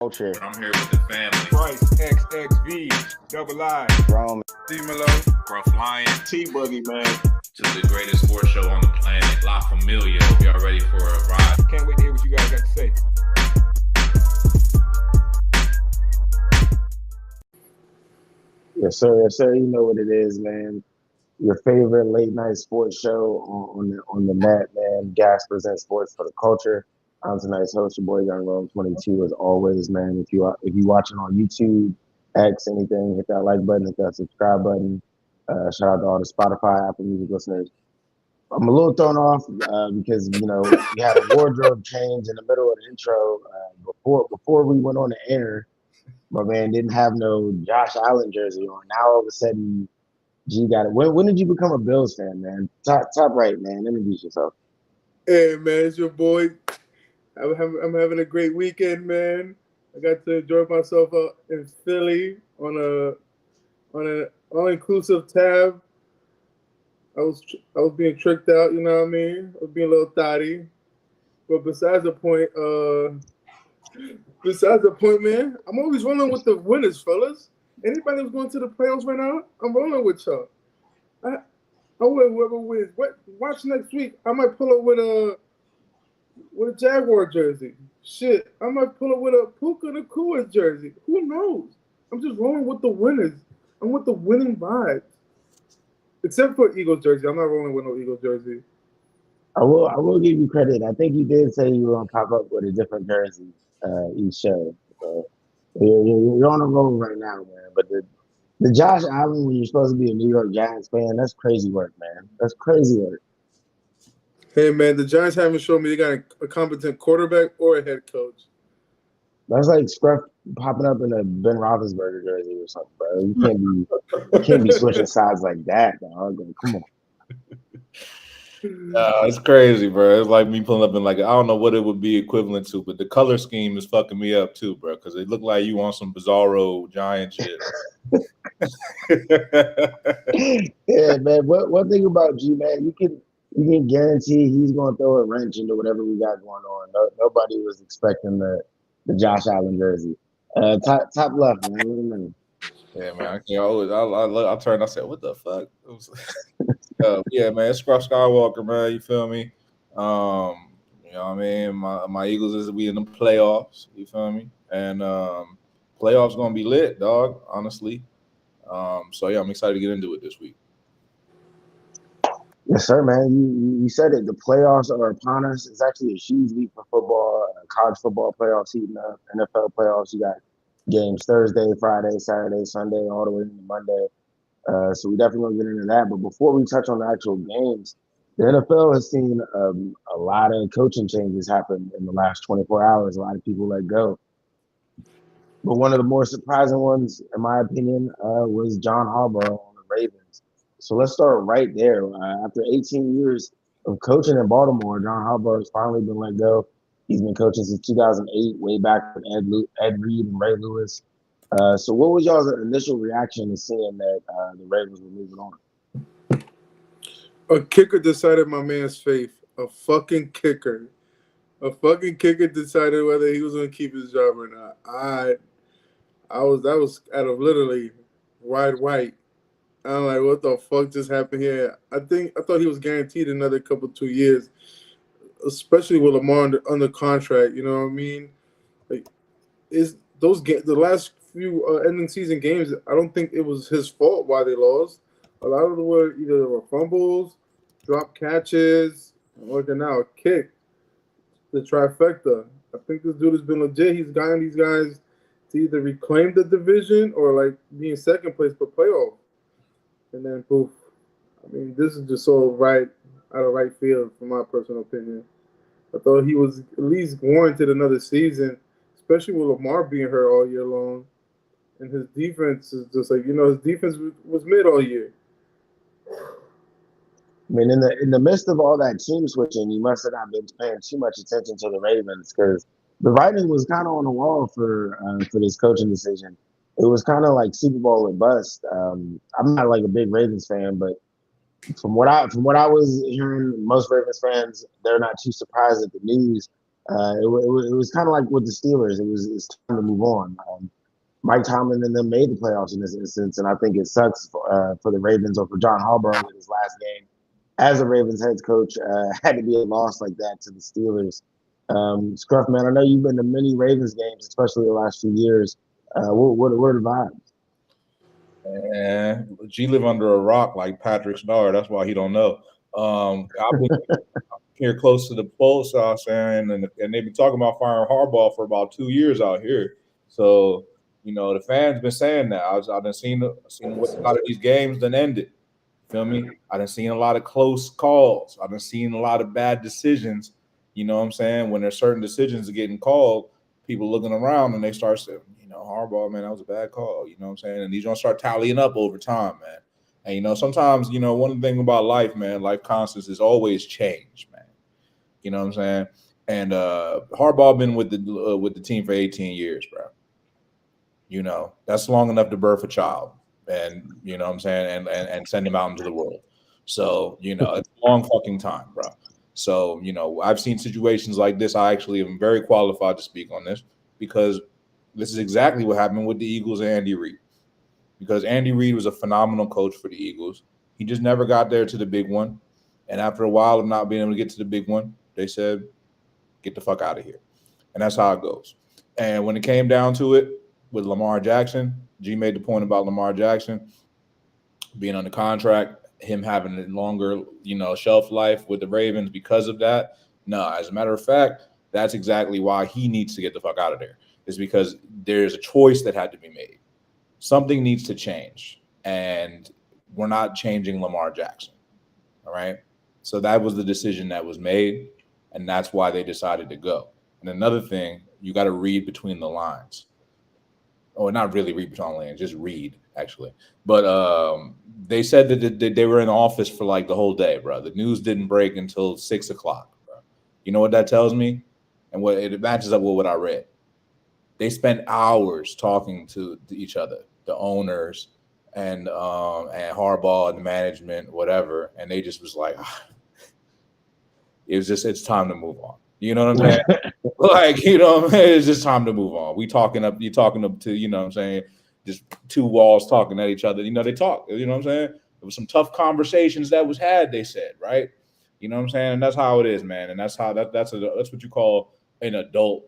Culture. I'm here with the family. Price, XXV, Double I, Rome. D-Melo, Gruff Lion. T-Buggy, man. Just the greatest sports show on the planet. La Familia. Hope y'all ready for a ride. Can't wait to hear what you guys got to say. Yes, sir. Yes, sir. You know what it is, man. Your favorite late night sports show on the net, man. Gas presents sports for the culture. I'm tonight's host, your boy Young Rome 22, as always, man. If you watching on YouTube, X, anything, hit that like button, hit that subscribe button. Shout out to all the Spotify, Apple Music listeners. I'm a little thrown off because we had a wardrobe change in the middle of the intro before we went on the air. My man didn't have no Josh Allen jersey on. Now all of a sudden, G got it. When did you become a Bills fan, man? Top right, man. Introduce yourself. Hey, man, it's your boy. I'm having a great weekend, man. I got to enjoy myself out in Philly on an all-inclusive tab. I was being tricked out, you know what I mean? I was being a little thotty. But besides the point, man, I'm always rolling with the winners, fellas. Anybody who's going to the playoffs right now, I'm rolling with y'all. I will whoever wins. Watch next week. I might pull up with a Jaguar jersey. Shit, I might pull up with a Puka Nakua jersey. Who knows? I'm just rolling with the winners. I'm with the winning vibes. Except for Eagles jersey. I'm not rolling with no Eagles jersey. I will give you credit. I think you did say you were gonna pop up with a different jersey each show. So you're on a roll right now, man. But the Josh Allen, when you're supposed to be a New York Giants fan, that's crazy work, man. That's crazy work. Hey, man, the Giants haven't shown me they got a competent quarterback or a head coach. That's like Scruff popping up in a Ben Roethlisberger jersey or something, bro. You can't be switching sides like that, dog. Like, come on. It's crazy, bro. It's like me pulling up in I don't know what it would be equivalent to, but the color scheme is fucking me up too, bro. Because it looked like you on some bizarro giant shit. Yeah, man. One thing about G, man, you can guarantee he's going to throw a wrench into whatever we got going on. Nobody was expecting the Josh Allen jersey. Top left, man. What do you mean? Yeah, man. I turned. I said, "What the fuck?" Yeah, man. It's Scruff Skywalker, man. You feel me? You know what I mean? My Eagles is we in the playoffs. You feel me? And playoffs gonna be lit, dog. Honestly. So yeah, I'm excited to get into it this week. Yes, sir, man. You said it. The playoffs are upon us. It's actually a huge week for football. College football playoffs heating up. NFL playoffs. You got games Thursday, Friday, Saturday, Sunday, all the way into Monday. So we definitely want to get into that. But before we touch on the actual games, the NFL has seen a lot of coaching changes happen in the last 24 hours. A lot of people let go. But one of the more surprising ones, in my opinion, was John Harbaugh on the Ravens. So let's start right there. After 18 years of coaching in Baltimore, John Harbaugh has finally been let go. He's been coaching since 2008, way back with Ed Reed and Ray Lewis. So what was y'all's initial reaction to seeing that the Ravens were moving on? A kicker decided my man's fate. A fucking kicker. A fucking kicker decided whether he was going to keep his job or not. That was out of literally wide white. I'm like, what the fuck just happened here? I thought he was guaranteed another 2 years, especially with Lamar under contract. You know what I mean? Like, the last few ending season games, I don't think it was his fault why they lost. A lot of them were either fumbles, drop catches, or now a kick. The trifecta. I think this dude has been legit. He's gotten these guys to either reclaim the division or be in second place for playoff. And then poof. I mean, this is just so right out of right field, from my personal opinion. I thought he was at least warranted another season, especially with Lamar being hurt all year long. And his defense is just his defense was mid all year. I mean, in the midst of all that team switching, you must have not been paying too much attention to the Ravens because the writing was kind of on the wall for this coaching decision. It was kind of like Super Bowl or bust. I'm not like a big Ravens fan, but from what I was hearing, most Ravens fans, they're not too surprised at the news. It was kind of like with the Steelers. It's time to move on. Mike Tomlin and them made the playoffs in this instance, and I think it sucks for the Ravens or for John Harbaugh in his last game as a Ravens head coach had to be a loss like that to the Steelers. Scruff, man, I know you've been to many Ravens games, especially the last few years. What are the vibes? And G live under a rock like Patrick Starr. That's why he don't know. I've been here close to the pulse, I was saying, and they've been talking about firing Harbaugh for about 2 years out here. So, the fans been saying that. I've been seeing a lot of these games done ended. Feel me? I done seen a lot of close calls. I done seen a lot of bad decisions. You know what I'm saying? When there's certain decisions getting called, people looking around and they start saying, Harbaugh, man, that was a bad call. You know what I'm saying? And these don't start tallying up over time, man. And sometimes, one thing about life, man, life constants is always change, man. You know what I'm saying? And Harbaugh been with the team for 18 years, bro. That's long enough to birth a child, and you know what I'm saying, and send him out into the world. So it's a long fucking time, bro. So I've seen situations like this. I actually am very qualified to speak on this because this is exactly what happened with the Eagles and Andy Reid. Because Andy Reid was a phenomenal coach for the Eagles. He just never got there to the big one. And after a while of not being able to get to the big one, they said, get the fuck out of here. And that's how it goes. And when it came down to it with Lamar Jackson, G made the point about Lamar Jackson being on the contract, him having a longer, shelf life with the Ravens because of that. No, as a matter of fact, that's exactly why he needs to get the fuck out of there. Is because there's a choice that had to be made. Something needs to change, and we're not changing Lamar Jackson. All right. So that was the decision that was made, and that's why they decided to go. And another thing, you got to read between the lines. Or not really read between the lines, just read, actually. But they said that they were in the office for like the whole day, bro. The news didn't break until 6 o'clock, bro. You know what that tells me? And what it matches up with what I read. They spent hours talking to each other, the owners and Harbaugh and the management, whatever, and they just was like, it's time to move on. You know what I'm saying? It's just time to move on. You're talking up to, what I'm saying, just two walls talking at each other. They talk. You know what I'm saying? There was some tough conversations that was had. They said, right? You know what I'm saying? And that's how it is, man. And that's how that's what you call an adult,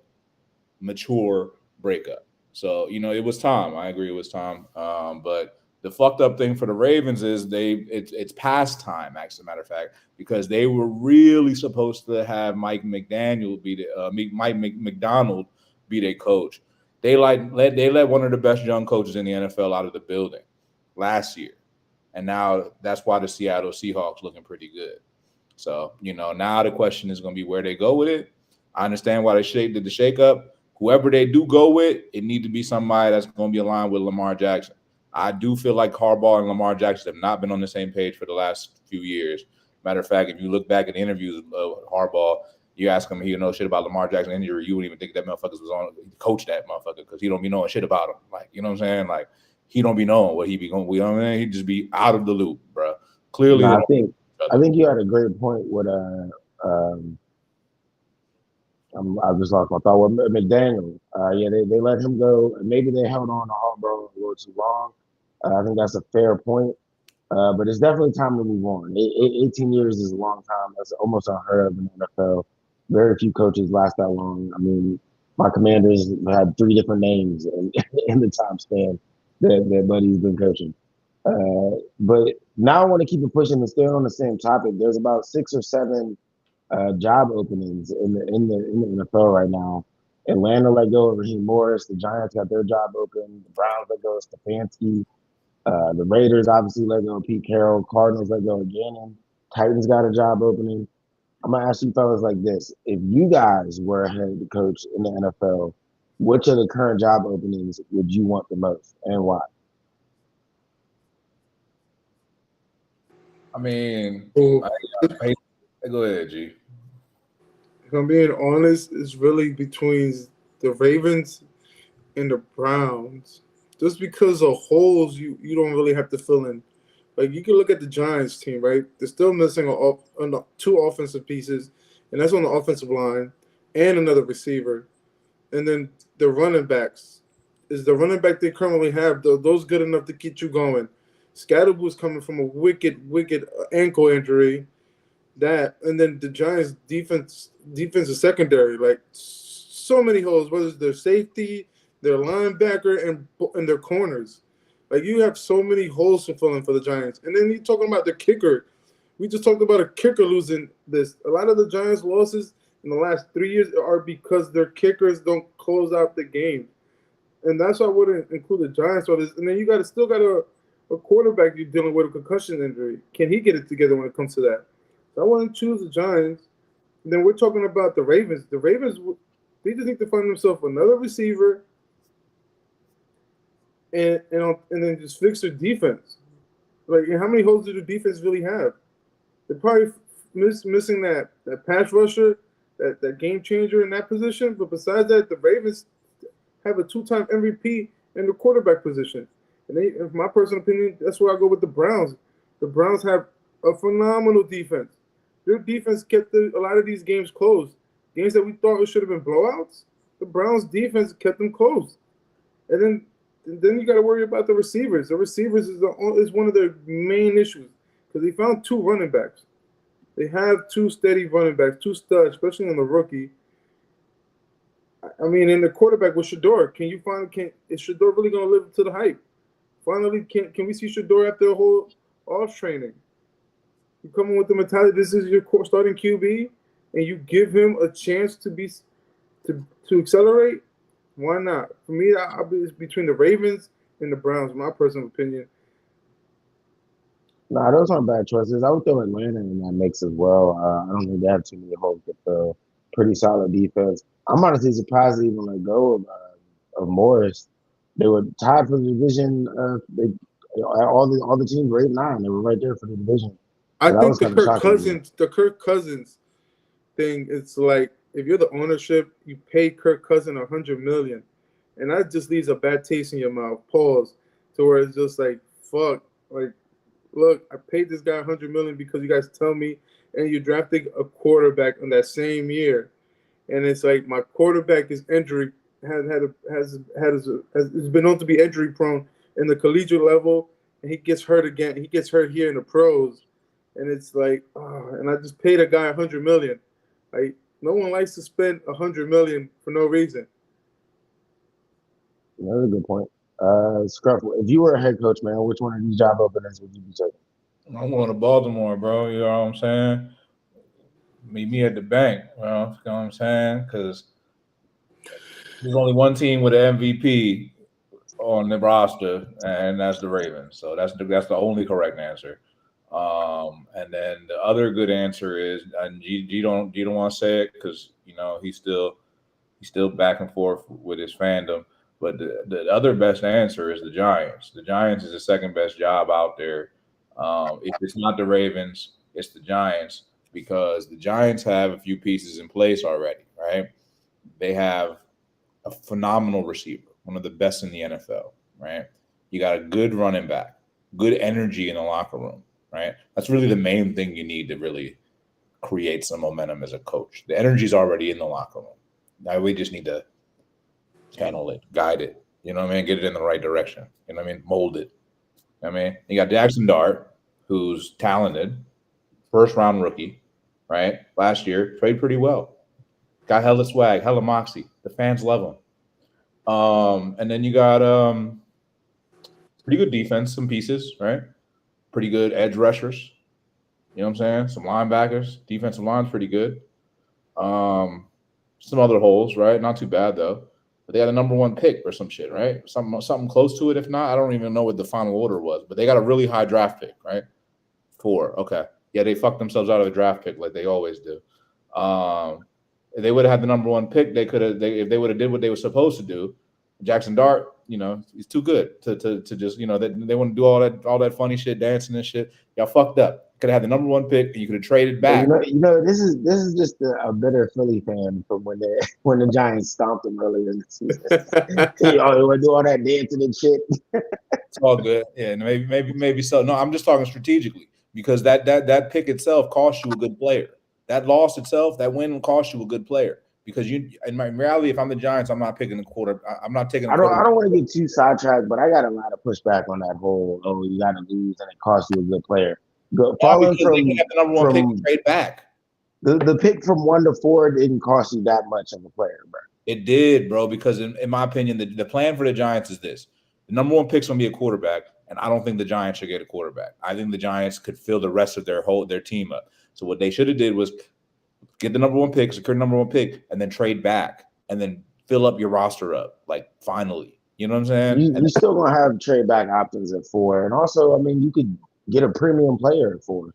mature breakup. So it was time. I agree, it was time. But the fucked up thing for the Ravens is it's past time, as a matter of fact, because they were really supposed to have Mike McDonald be their coach. They let one of the best young coaches in the NFL out of the building last year, and now that's why the Seattle Seahawks looking pretty good. So now the question is going to be where they go with it. I understand why they did the shakeup. Whoever they do go with, it need to be somebody that's going to be aligned with Lamar Jackson. I do feel like Harbaugh and Lamar Jackson have not been on the same page for the last few years. Matter of fact, if you look back at the interviews of Harbaugh, you ask him, he know shit about Lamar Jackson injury, you wouldn't even think that motherfucker was on coach that motherfucker because he don't be knowing shit about him. Like, you know what I'm saying? Like, he don't be knowing what he be going. You know what I mean? He just be out of the loop, bro. Clearly, I think you had a great point with I just lost my thought with McDaniel. They let him go. Maybe they held on to Harbaugh a little too long. I think that's a fair point. But it's definitely time to move on. 18 years is a long time. That's almost unheard of in the NFL. Very few coaches last that long. I mean, my Commanders had 3 different names in the time span that Buddy's been coaching. But now I want to keep it pushing and stay on the same topic. There's about 6 or 7 job openings in the NFL right now. Atlanta let go of Raheem Morris. The Giants got their job open. The Browns let go of Stefanski. The Raiders obviously let go of Pete Carroll. Cardinals let go of Gannon. Titans got a job opening. I'm gonna ask you fellas like this: if you guys were a head coach in the NFL, which of the current job openings would you want the most, and why? I mean, So, go ahead, G. if I'm being honest, it's really between the Ravens and the Browns. Just because of holes you don't really have to fill in. Like, you can look at the Giants team, right? They're still missing 2 offensive pieces, and that's on the offensive line. and another receiver, and then the running backs. Is the running back they currently have those good enough to get you going? Scatterboo's coming from a wicked ankle injury. That and then the Giants' defensive secondary, like so many holes. Whether it's their safety, their linebacker, and their corners, like you have so many holes to fill in for the Giants. And then you're talking about the kicker. We just talked about a kicker losing this. A lot of the Giants' losses in the last 3 years are because their kickers don't close out the game, and that's why I wouldn't include the Giants on this. And then you still got a quarterback you're dealing with a concussion injury. Can he get it together when it comes to that? So I wouldn't choose the Giants. And then we're talking about the Ravens. The Ravens, they just need to find themselves another receiver and then just fix their defense. Like, how many holes do the defense really have? They're probably missing that pass rusher, that game changer in that position. But besides that, the Ravens have a 2-time MVP in the quarterback position. And in my personal opinion, that's where I go with the Browns. The Browns have a phenomenal defense. Their defense kept a lot of these games close. Games that we thought should have been blowouts, the Browns' defense kept them close. And then you got to worry about the receivers. The receivers is one of their main issues because they found 2 running backs. They have 2 steady running backs, 2 studs, especially on the rookie. I mean, in the quarterback with Shador, is Shador really going to live up to the hype? Finally, can we see Shador after the whole off training? You come in with the mentality, this is your starting QB, and you give him a chance to accelerate. Why not? For me, it's between the Ravens and the Browns, my personal opinion. Nah, those aren't bad choices. I would throw Atlanta in that mix as well. I don't think they have too many holes to fill. Pretty solid defense. I'm honestly surprised they even let go of Morris. They were tied for the division. All the teams were 8-9. They were right there for the division. I So that think was the kind of shocking. Kirk Cousins thing, it's like if you're the ownership, you pay Kirk Cousins $100 million, and that just leaves a bad taste in your mouth. Pause. To where it's just like, fuck. Like, look, I paid this guy $100 million because you guys tell me, and you drafted a quarterback in that same year, and it's like my quarterback is injury has been known to be injury prone in the collegiate level, and he gets hurt again. He gets hurt here in the pros, and it's like, and I just paid a guy $100 million. Like, no one likes to spend $100 million for no reason. That's a good point. Scruff, if you were a head coach, man, which one of these job openings would you be taking? I'm going to Baltimore, bro. You know what I'm saying? Meet me at the bank, bro. You know what I'm saying? Because there's only one team with an MVP on the roster, and that's the Ravens. So that's the only correct answer. And then the other good answer is, and you don't want to say it because you know he's still back and forth with his fandom. But the other best answer is the Giants. The Giants is the second best job out there. If it's not the Ravens, it's the Giants because the Giants have a few pieces in place already, right? They have a phenomenal receiver, one of the best in the NFL, right? You got a good running back, good energy in the locker room, right? That's really the main thing you need to really create some momentum as a coach. The energy is already in the locker room. Now we just need to channel it, guide it, you know what I mean? Get it in the right direction, you know what I mean? Mold it. You know what I mean, you got Jackson Dart, who's talented, first-round rookie, right? Last year, played pretty well. Got hella swag, hella moxie. The fans love him. And then you got pretty good defense, some pieces, right? Pretty good edge rushers. You know what I'm saying? Some linebackers. Defensive line's pretty good. Some other holes, right? Not too bad, though. But they got a number 1 pick or some shit, right? Something close to it. If not, I don't even know what the final order was. But they got a really high draft pick, right? 4. Okay. Yeah, they fucked themselves out of the draft pick like they always do. If they would have had the number 1 pick, if they would have did what they were supposed to do. Jackson Dart, you know, he's too good to just, you know, they want to do all that funny shit, dancing and shit. Y'all fucked up. Could have had the number 1 pick, and you could have traded back. You know, this is just a bitter Philly fan from when the Giants stomped them earlier in the season. They want to do all that dancing and shit. It's all good. Yeah, maybe so. No, I'm just talking strategically because that pick itself cost you a good player. That loss itself, that win cost you a good player. because in my reality, if I'm the Giants, I'm not picking a quarter. I'm not taking. I don't want to get too sidetracked, but I got a lot of pushback on that whole. Oh, you got to lose and it costs you a good player. Following because they can have the number one pick and trade back. The pick from 1 to 4 didn't cost you that much of a player, bro. It did, bro, because in my opinion, the plan for the Giants is this. The number one pick's going to be a quarterback, and I don't think the Giants should get a quarterback. I think the Giants could fill the rest of their team up. So what they should have did was get the number one pick, secure the number one pick, and then trade back, and then fill up your roster up, like, finally. You know what I'm saying? You're still going to have trade back options at 4. And also, I mean, you could get a premium player at 4.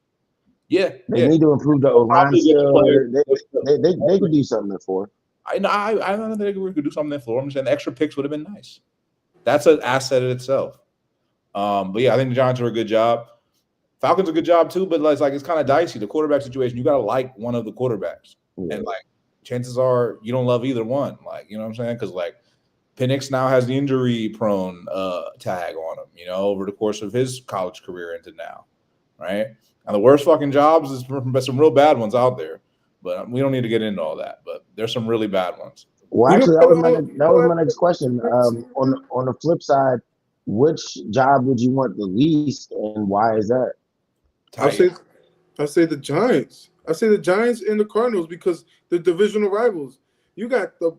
Yeah. They need to improve the O-line still. They could do something at 4. I don't think we could do something at 4. I'm saying the extra picks would have been nice. That's an asset in itself. But yeah, I think the Giants are a good job. Falcons a good job too, but it's kind of dicey. The quarterback situation, you gotta like one of the quarterbacks, and chances are you don't love either one. You know what I'm saying? Because Penix now has the injury prone tag on him. Over the course of his college career into now, right? And the worst fucking jobs is some real bad ones out there. But we don't need to get into all that. But there's some really bad ones. Well, actually, that was my next question. On the flip side, which job would you want the least, and why is that? I say the Giants. I say the Giants and the Cardinals because they're divisional rivals. You got the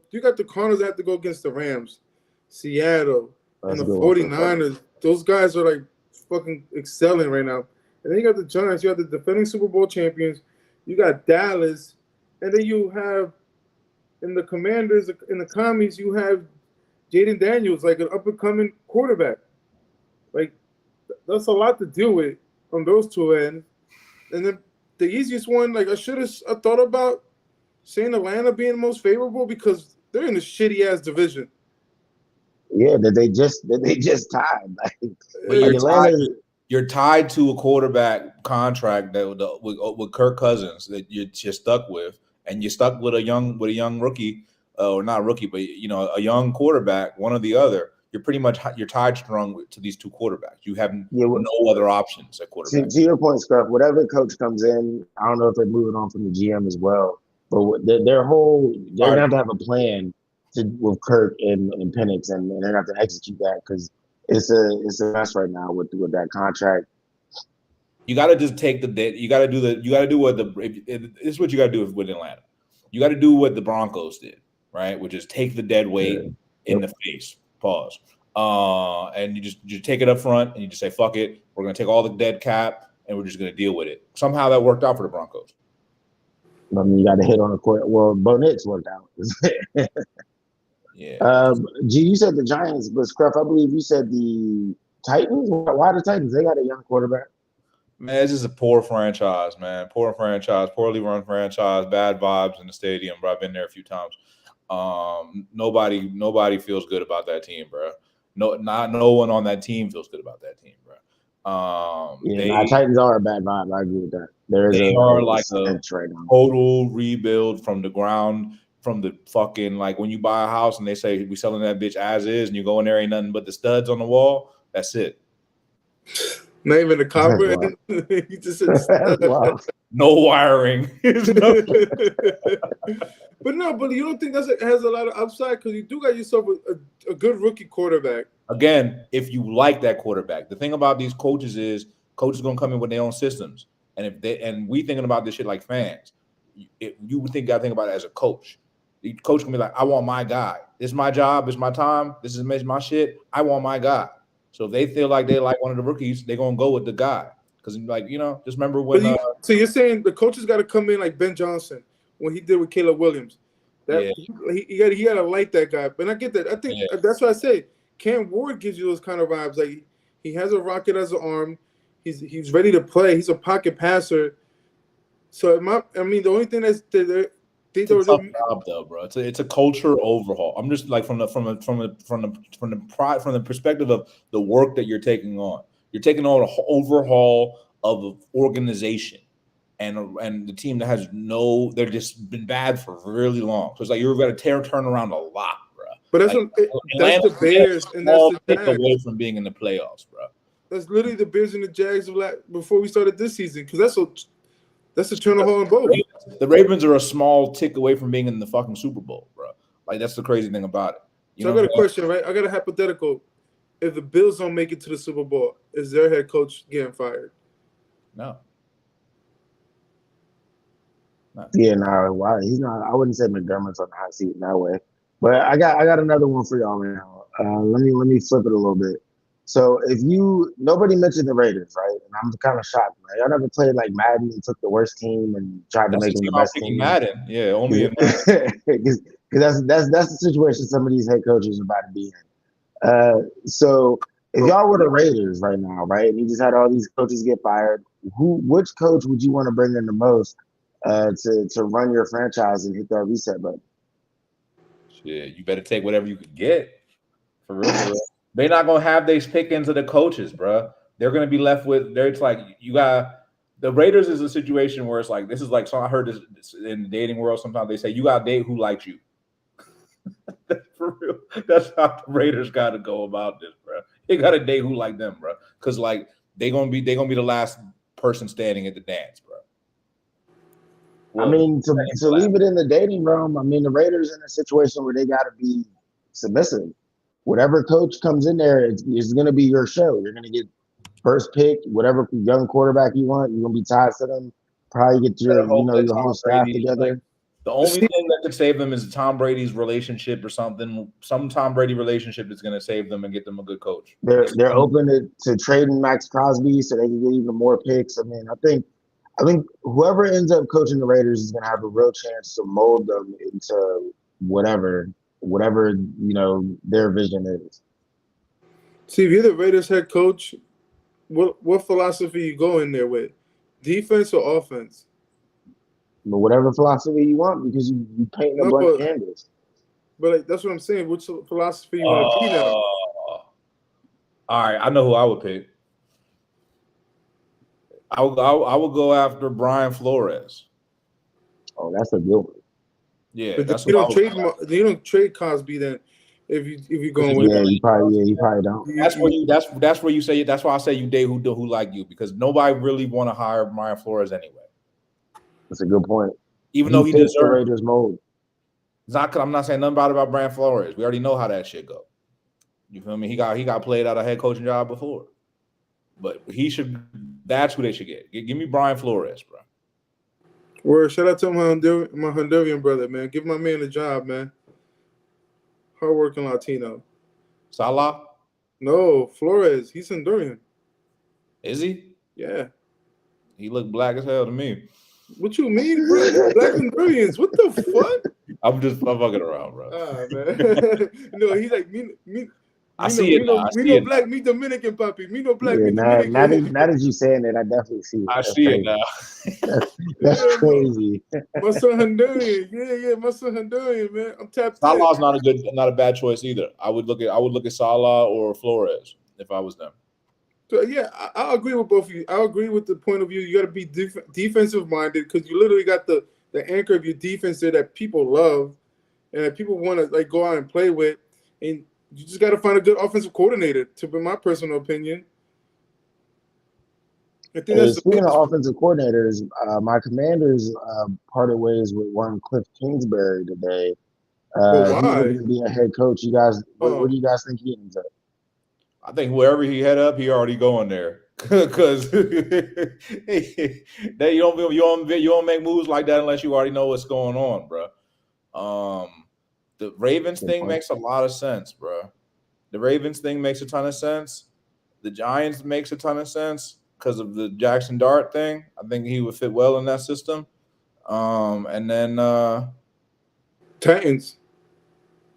Cardinals that have to go against the Rams, Seattle, and the 49ers. Those guys are fucking excelling right now. And then you got the Giants. You have the defending Super Bowl champions. You got Dallas, and then you have in the Commanders, in the Commies, you have Jaden Daniels, an up-and-coming quarterback. That's a lot to deal with on those two ends. And then the easiest one, I should have thought about saying Atlanta being the most favorable because they're in a shitty-ass division. Yeah, that they just tied. You're tied to a quarterback contract that with Kirk Cousins that you're stuck with, and you're stuck with a young rookie, or not rookie, but a young quarterback, one or the other. You're tied strong to these two quarterbacks. You have no other options at quarterback. To your point, Scruff, whatever coach comes in, I don't know if they're moving on from the GM as well, but they're gonna have to have a plan with Kirk and Penix, and they're gonna have to execute that because it's a mess right now with that contract. You got to just take the debt. You got to do what this is what you got to do with Atlanta. You got to do what the Broncos did, right? Which is take the dead weight in the face. Pause. And you take it up front and you just say, fuck it. We're going to take all the dead cap and we're just going to deal with it. Somehow that worked out for the Broncos. I mean, you got to hit on the court. Well, Bo Nix worked out. Yeah. G, you said the Giants, but Scruff, I believe you said the Titans. Why the Titans? They got a young quarterback. Man, it's just a poor franchise, man. Poor franchise, poorly run franchise, bad vibes in the stadium, bro. I've been there a few times. Nobody feels good about that team, bro. No one on that team feels good about that team, bro. Titans are a bad vibe. I agree with that. They are like a total rebuild from the ground, from the fucking when you buy a house and they say we selling that bitch as is, and you go in there ain't nothing but the studs on the wall. That's it. Not even the copper. He just said no wiring. But you don't think it has a lot of upside because you do got yourself a good rookie quarterback. Again, if you like that quarterback, the thing about these coaches is coaches gonna come in with their own systems, and we thinking about this shit like fans. You would think about it as a coach. The coach can be like, I want my guy. This is my job. It's my time. This is my shit. I want my guy. So if they feel like they like one of the rookies, they're gonna go with the guy. Because just remember when. So you're saying the coaches got to come in like Ben Johnson when he did with Caleb Williams. He got to like that guy. But I get that. I think that's what I say. Cam Ward gives you those kind of vibes. Like he has a rocket as an arm. He's ready to play. He's a pocket passer. So the only thing that's it's a tough job though, bro. It's a culture overhaul. I'm just from the perspective of the work that you're taking on. You're taking on an overhaul of the organization and the team that has they've just been bad for really long. So it's like you're going to turn around a lot, bro. But that's the Bears and that's the Jags away from being in the playoffs, bro. That's literally the Bears and the Jags before we started this season because that's a turn of hole in both. The Ravens are a small tick away from being in the fucking Super Bowl, bro. Like that's the crazy thing about it. So I got a question, right? I got a hypothetical. If the Bills don't make it to the Super Bowl, is their head coach getting fired? No. Yeah, no, why he's not. I wouldn't say McDermott's on the hot seat in that way. But I got another one for y'all now. Let me flip it a little bit. So if nobody mentioned the Raiders, right? And I'm kind of shocked. Right? Y'all never played like Madden and took the worst team and tried to make them the best team. Madden, yeah, only in Madden. Because that's the situation some of these head coaches are about to be in. So if y'all were the Raiders right now, right, and you just had all these coaches get fired, which coach would you want to bring in the most to run your franchise and hit that reset button? Shit, you better take whatever you could get. For real, for real. They're not gonna have these pick-ins of the coaches, bro. They're gonna be left with. It's like you got the Raiders is a situation where it's like this is like. So I heard this in the dating world. Sometimes they say you got to date who likes you. For real, that's how the Raiders got to go about this, bro. They got to date who like them, bro. Because like they gonna be the last person standing at the dance, bro. Well, I mean, to leave it in the dating realm, I mean, the Raiders in a situation where they got to be submissive. Whatever coach comes in there, it's going to be your show. You're going to get first pick, whatever young quarterback you want. You're going to be tied to them. Probably get your whole staff together. Like, the only thing that could save them is Tom Brady's relationship or something. Some Tom Brady relationship is going to save them and get them a good coach. They're open to trading Max Crosby so they can get even more picks. I mean, I think whoever ends up coaching the Raiders is going to have a real chance to mold them into whatever their vision is. See, if you're the Raiders head coach, what philosophy you go in there with? Defense or offense? But whatever philosophy you want, because you paint a blank canvas. But like, that's what I'm saying. Which philosophy you want to be now? All right, I know who I would pick. I would go after Brian Flores. Oh, that's a good one. Yeah, but that's you don't trade Cosby then. If you going with you probably don't. That's where you say that's why I say you date who like you, because nobody really want to hire Brian Flores anyway. That's a good point. Even though he deserves the Raiders mold. It's not because I'm not saying nothing about Brian Flores. We already know how that shit go. You feel me? He got played out a head coaching job before. But that's who they should get. Give me Brian Flores, bro. Word, shout out to my Honduran brother, man. Give my man a job, man. Hardworking Latino. Salah? No, Flores. He's Honduran. Is he? Yeah. He looked black as hell to me. What you mean, bro? Black Hondurans. What the fuck? I'm fucking around, bro. Ah, man. No, he's like me. I see it now. Me no black, me Dominican, papi. Me no black, me Dominican. Now that you saying it, I definitely see it. I see it now. That's crazy. My son Honduran. Yeah, my son Honduran, man. I'm tapped in. Salah's not a bad choice either. I would look at Salah or Flores if I was them. So yeah, I agree with both of you. I agree with the point of view. You got to be defensive minded, because you literally got the anchor of your defense there that people love and that people want to like go out and play with, and you just got to find a good offensive coordinator, to be my personal opinion. I think that's speaking of offensive coordinators, my Commanders parted ways with one Cliff Kingsbury today. Why? He's going to be a head coach. You guys, what do you guys think he ends up? I think wherever he head up, he already going there. Because you don't make moves like that unless you already know what's going on, bro. The Ravens thing makes a lot of sense, bro. The Ravens thing makes a ton of sense. The Giants makes a ton of sense because of the Jackson Dart thing. I think he would fit well in that system. And then Titans.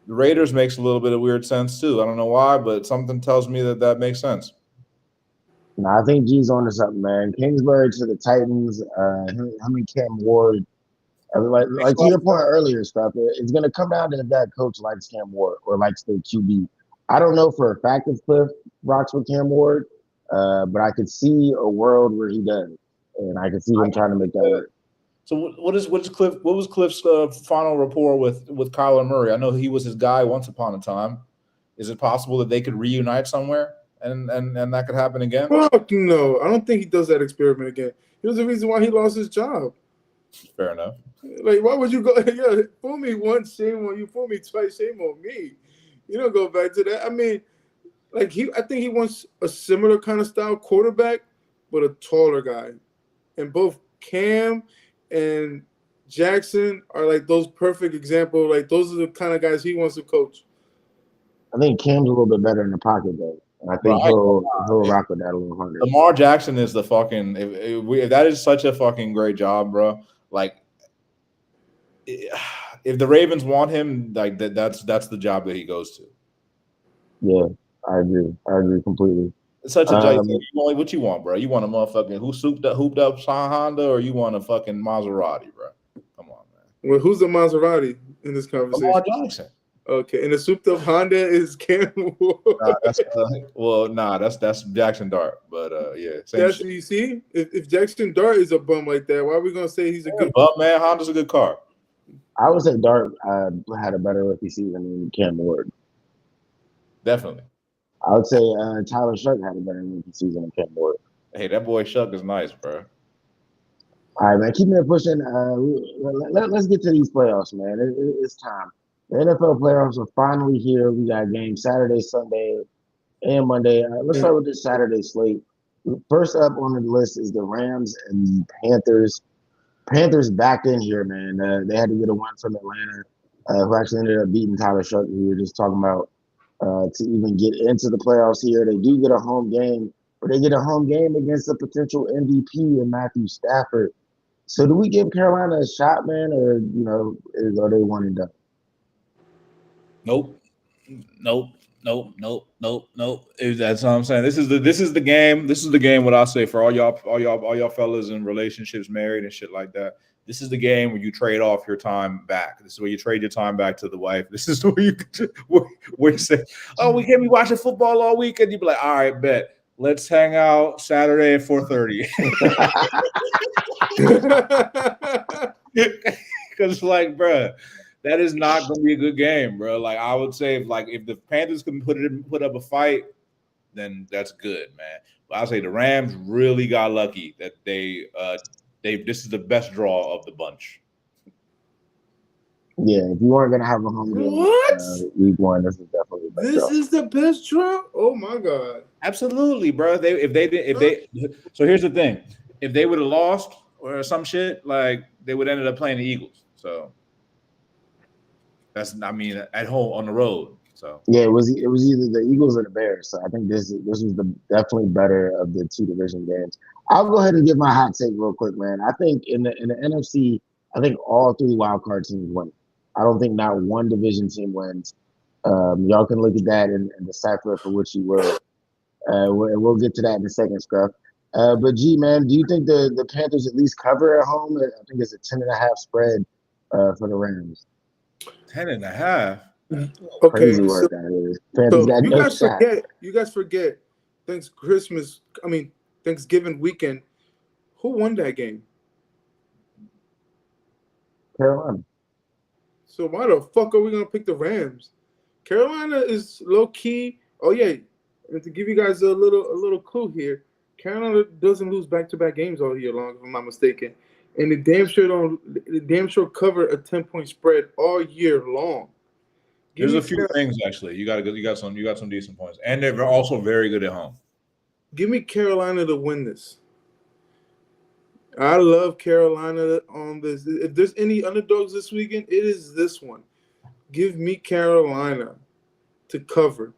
The Raiders makes a little bit of weird sense too. I don't know why, but something tells me that makes sense. No, I think G's on to something, man. Kingsbury to the Titans. Him and Cam Ward. Like to your point earlier, stuff. It's going to come down to if that coach likes Cam Ward or likes the QB. I don't know for a fact if Cliff rocks with Cam Ward, but I could see a world where he does, and I could see him trying to make that work. So what was Cliff's final rapport with Kyler Murray? I know he was his guy once upon a time. Is it possible that they could reunite somewhere and that could happen again? Fuck no. I don't think he does that experiment again. He was the reason why he lost his job. Fair enough. Like, why would you go? Yeah, fool me once, shame on you. Fool me twice, shame on me. You don't go back to that. I mean, like I think he wants a similar kind of style quarterback, but a taller guy. And both Cam and Jackson are like those perfect examples. Like those are the kind of guys he wants to coach. I think Cam's a little bit better in the pocket though. And I think he'll rock with that a little harder. Lamar Jackson is the fucking if that is such a fucking great job, bro. Like if the Ravens want him, like that's the job that he goes to. Yeah, I agree completely. It's such a job. What you want, bro? You want a motherfucking hooped up Honda, or you want a fucking Maserati, bro? Come on, man. Well, who's the Maserati in this conversation? Lamar Jackson. Okay, and the souped up Honda is Cam Ward. That's Jackson Dart, but yeah. That's you see, if Jackson Dart is a bum like that, why are we gonna say he's a good bum, man? Honda's a good car. I would say Dart had a better rookie season than Cam Ward. Definitely. I would say Tyler Shuck had a better rookie season than Cam Ward. Hey, that boy Shuck is nice, bro. All right, man. Keeping it pushing. Let's get to these playoffs, man. It's time. The NFL playoffs are finally here. We got games Saturday, Sunday, and Monday. Let's start with this Saturday slate. First up on the list is the Rams and the Panthers. Panthers back in here, man. They had to get a win from Atlanta, who actually ended up beating Tyler Shuck, who we were just talking about, to even get into the playoffs here. They do get a home game, but they get a home game against a potential MVP in Matthew Stafford. So do we give Carolina a shot, man, or are they one and done? Nope. That's what I'm saying. This is the game. This is the game. What I say for all y'all fellas in relationships, married and shit like that. This is the game where you trade off your time back. This is where you trade your time back to the wife. This is where you say, "Oh, we can't be watching football all weekend." You be like, "All right, bet. Let's hang out Saturday at 4:30." Because, like, bruh, that is not going to be a good game, bro. Like, I would say, if the Panthers can put up a fight, then that's good, man. But I say the Rams really got lucky that this is the best draw of the bunch. Yeah, if you weren't gonna have a home game, week one, this is definitely the best draw. Is the best draw. Oh my god, absolutely, bro. So here's the thing: if they would have lost or some shit, like they would ended up playing the Eagles. So. At home on the road. So yeah, it was either the Eagles or the Bears. So I think this was definitely better of the two division games. I'll go ahead and give my hot take real quick, man. I think in the NFC, I think all three wild card teams win. I don't think not one division team wins. Y'all can look at that and decipher it for which you will. We'll get to that in a second, Scruff. But G, man, do you think the Panthers at least cover at home? I think it's a 10.5 spread for the Rams. 10.5. Okay, crazy work that is. Panthers got no shot. You guys forget. Thanksgiving weekend. Who won that game? Carolina. So why the fuck are we gonna pick the Rams? Carolina is low key. Oh yeah, and to give you guys a little clue here, Carolina doesn't lose back-to-back games all year long, if I'm not mistaken. And they damn sure cover a 10-point spread all year long. There's a few things actually. You got some decent points, and they're also very good at home. Give me Carolina to win this. I love Carolina on this. If there's any underdogs this weekend, it is this one. Give me Carolina to cover.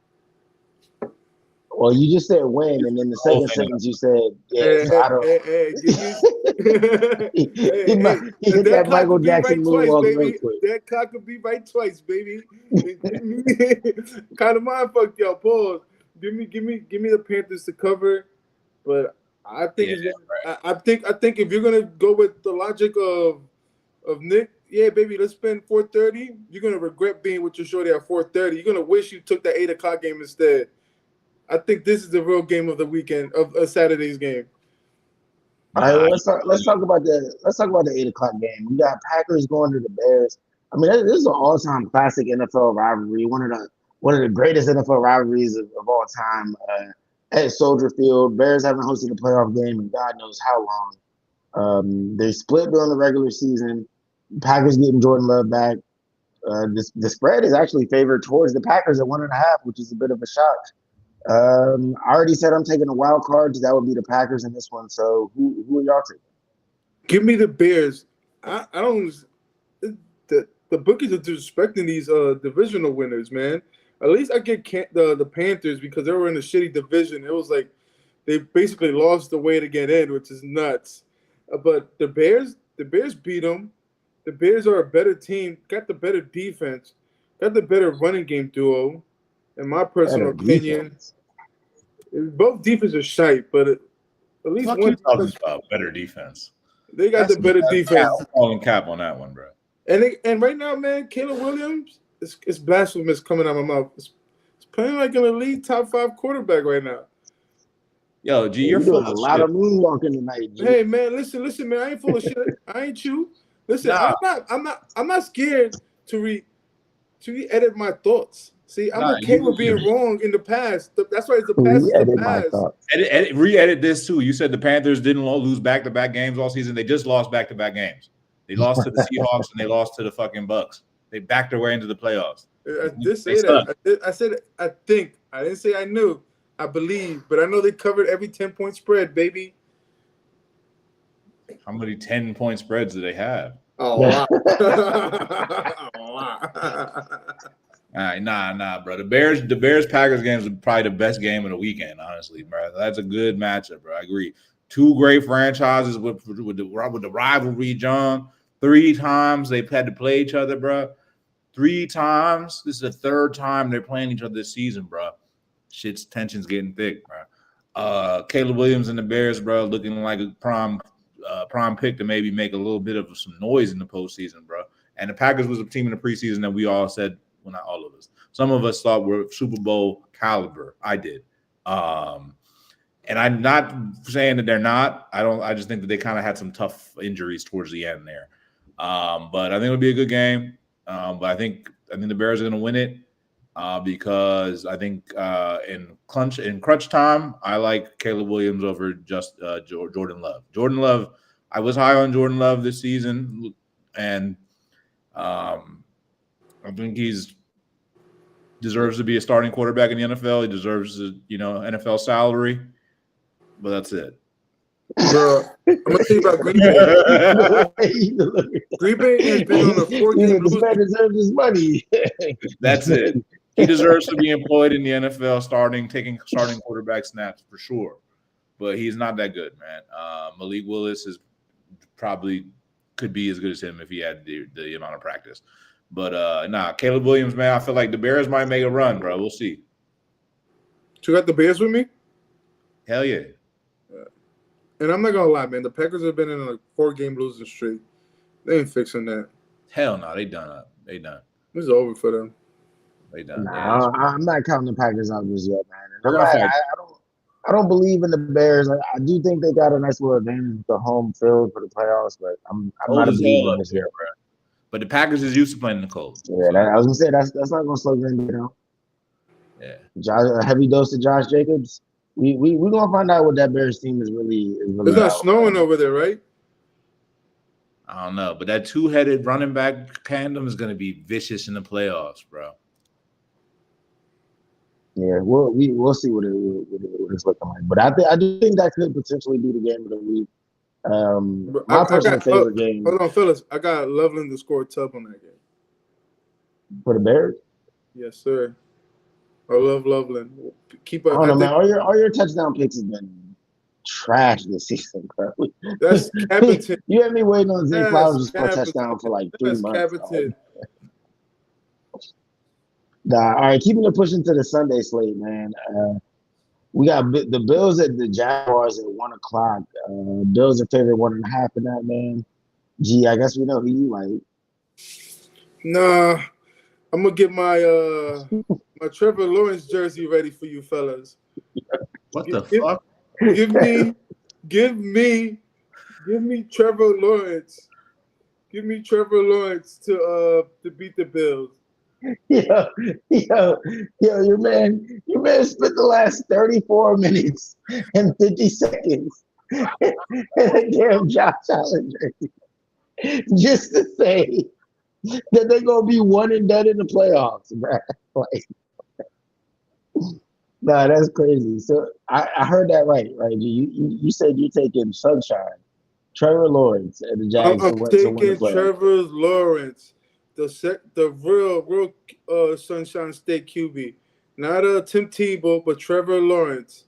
Well, you just said win, and then the second sentence you said, he hit that Michael Jackson moonwalk real quick. That cock could be right twice, baby. Kind of mind fucked y'all. Pause. Give me the Panthers to cover, but I think I think if you're gonna go with the logic of Nick, yeah, baby, let's spend 4:30. You're gonna regret being with your shorty at 4:30. You're gonna wish you took that 8 o'clock game instead. I think this is the real game of the weekend of Saturday's game. All right, let's talk about the 8 o'clock game. We got Packers going to the Bears. I mean, this is an all-time classic NFL rivalry. One of the greatest NFL rivalries of all time. At Soldier Field, Bears haven't hosted a playoff game in God knows how long. They split during the regular season. Packers getting Jordan Love back. The spread is actually favored towards the Packers at 1.5, which is a bit of a shock. I already said I'm taking a wild card because that would be the Packers in this one. So who are y'all taking? Give me the Bears. I don't. The bookies are disrespecting these divisional winners, man. At least I get the Panthers because they were in a shitty division. It was like they basically lost the way to get in, which is nuts. But the Bears beat them. The Bears are a better team, got the better defense, got the better running game duo, in my personal opinion. Defense. Both defenses are shite, but at least Fuck one you talking about better defense. They got the better defense. I'm calling cap on that one, bro. And right now, man, Caleb Williams, it's blasphemous coming out of my mouth. It's playing like an elite top 5 quarterback right now. Yo, G, you're doing a lot of moonwalking tonight, G. Hey, man, listen, man. I ain't full of shit. I ain't you. Listen, nah. I'm not scared to re-edit my thoughts. See, I'm okay with being wrong in the past. That's why it's the past is the past. Re-edit this too. You said the Panthers didn't lose back-to-back games all season. They just lost back-to-back games. They lost to the Seahawks and they lost to the fucking Bucks. They backed their way into the playoffs. I did say that. I said I think. I didn't say I knew. I believe, but I know they covered every 10-point spread, baby. How many 10-point spreads do they have? A lot. A lot. All right, nah, bro. The Bears Packers game is probably the best game of the weekend, honestly, bro. That's a good matchup, bro. I agree. Two great franchises with the rivalry, John. 3 times they've had to play each other, bro. 3 times. This is the 3rd time they're playing each other this season, bro. Shit's tension's getting thick, bro. Caleb Williams and the Bears, bro, looking like a prime pick to maybe make a little bit of some noise in the postseason, bro. And the Packers was a team in the preseason that we all said, well, not all of us. Some of us thought were Super Bowl caliber. I did. And I'm not saying that they're not. I just think that they kind of had some tough injuries towards the end there. But I think it'll be a good game. But I think the Bears are going to win it because I think in crunch time, I like Caleb Williams over just Jordan Love. Jordan Love, I was high on Jordan Love this season, and I think he's deserves to be a starting quarterback in the NFL. He deserves a NFL salary, but that's it. Bro, I'm gonna tell you about Green Bay. Green Bay has been on a 4-game losing. This man deserves his money. That's it. He deserves to be employed in the NFL, taking starting quarterback snaps for sure. But he's not that good, man. Malik Willis is probably could be as good as him if he had the amount of practice. But Caleb Williams, man, I feel like the Bears might make a run, bro. We'll see. You got the Bears with me? Hell yeah. And I'm not gonna lie, man. The Packers have been in a 4-game losing streak. They ain't fixing that. Hell no, they done up. They done. It's over for them. They done. Nah, I'm not counting the Packers out just yet, man. I don't believe in the Bears. I do think they got a nice little advantage with the home field for the playoffs, but I'm not a believer this year, bro. But the Packers is used to playing in the cold. Yeah, I was gonna say that's not gonna slow Green Bay down. Yeah, a heavy dose of Josh Jacobs. We gonna find out what that Bears team is really. It's not snowing over there, right? I don't know, but that 2-headed running back tandem is gonna be vicious in the playoffs, bro. Yeah, we'll see what it's looking like. But I do think that could potentially be the game of the week. My personal favorite game. Hold on, fellas. I got Loveland to score a tub on that game. For the Bears? Yes, sir. I love Loveland. Keep up. I don't know, man. All your touchdown picks has been trash this season, bro. That's Capitan. You had me waiting on Zay Flowers to score a touchdown for like 3 months. All right, keeping it pushing to the Sunday slate, man. We got the Bills at the Jaguars at 1 o'clock. Bills are favored 1.5 in that, man. Gee, I guess we know who you like. Nah, I'm gonna get my my Trevor Lawrence jersey ready for you fellas. What the fuck? Give me Trevor Lawrence. Give me Trevor Lawrence to beat the Bills. Yo, your man spent the last 34 minutes and 50 seconds damn Josh Allen jersey, just to say that they're gonna be one and done in the playoffs, bro. Like, nah, that's crazy. So I heard that right? You said you're taking Sunshine, Trevor Lawrence, and the Jags I'm to win the taking playoffs. Trevor Lawrence, the real Sunshine State QB, not Tim Tebow, but Trevor Lawrence.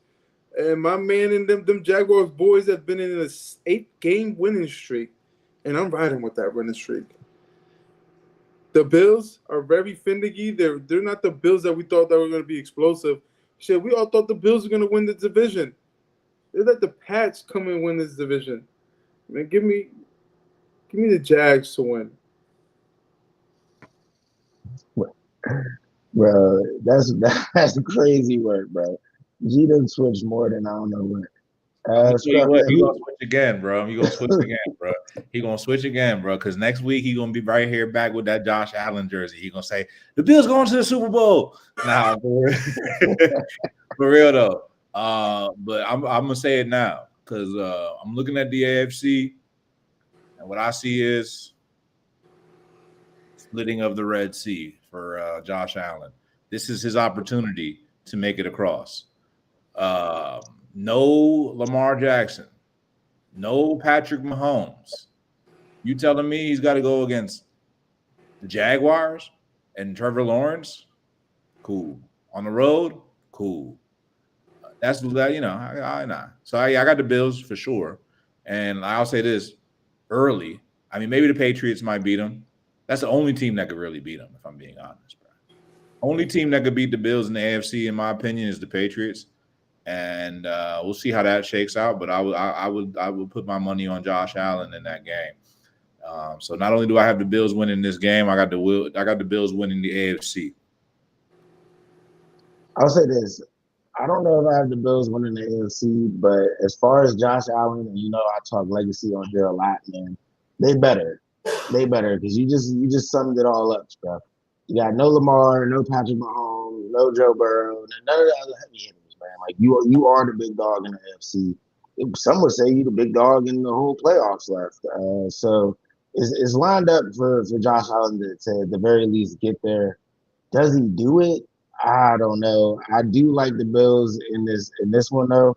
And my man and them Jaguars boys have been in an 8-game winning streak, and I'm riding with that winning streak. The Bills are very finicky. They're not the Bills that we thought that were going to be explosive. Shit, we all thought the Bills were going to win the division. They let the Pats come and win this division. Man, give me the Jags to win. Bro, that's crazy work, bro. G done switched more than I don't know what. Tell you what, you Scruff, gonna switch again, bro. You gonna switch again, bro. He gonna switch again, bro. Because next week he gonna be right here back with that Josh Allen jersey. He gonna say the Bills going to the Super Bowl. Nah, for real though. But I'm gonna say it now because I'm looking at the AFC, and what I see is splitting of the Red Sea for Josh Allen. This is his opportunity to make it across. No Lamar Jackson, no Patrick Mahomes. You telling me he's got to go against the Jaguars and Trevor Lawrence? Cool. On the road? Cool. That's that, you know, I nah. So I got the Bills for sure. And I'll say this early. I mean, maybe the Patriots might beat them. That's the only team that could really beat them, if I'm being honest, bro. Only team that could beat the Bills in the AFC, in my opinion, is the Patriots. And we'll see how that shakes out. But I would put my money on Josh Allen in that game. So not only do I have the Bills winning this game, I got the Bills winning the AFC. I'll say this. I don't know if I have the Bills winning the AFC, but as far as Josh Allen, and you know I talk legacy on here a lot, man. They better because you just summed it all up, bro. You got no Lamar, no Patrick Mahomes, no Joe Burrow, and none of the other heavy hitters, man. Like you are the big dog in the AFC. Some would say you the big dog in the whole playoffs left. So it's lined up for Josh Allen to at the very least get there. Does he do it? I don't know. I do like the Bills in this one though.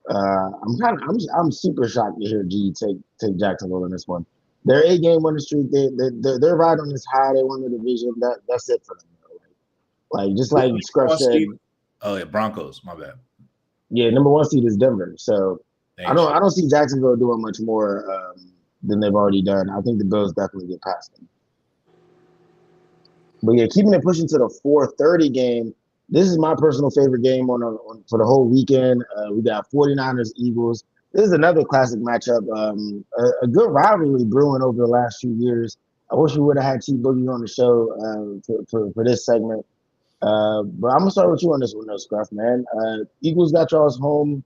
I'm super shocked to hear G take Jacksonville in this one. They're 8-game winning streak. They're right on this high. They won the division. That's it for them. Like just like Scruff said. Oh yeah, Broncos. My bad. Yeah, number 1 seed is Denver. So Thanks. I don't see Jacksonville doing much more than they've already done. I think the Bills definitely get past them. But yeah, keeping it pushing to the 4:30 game. This is my personal favorite game on for the whole weekend. We got 49ers Eagles. This is another classic matchup. A good rivalry brewing over the last few years. I wish we would have had T Boogie on the show for this segment. But I'm gonna start with you on this one, though, Scruff, man. Eagles got y'all's home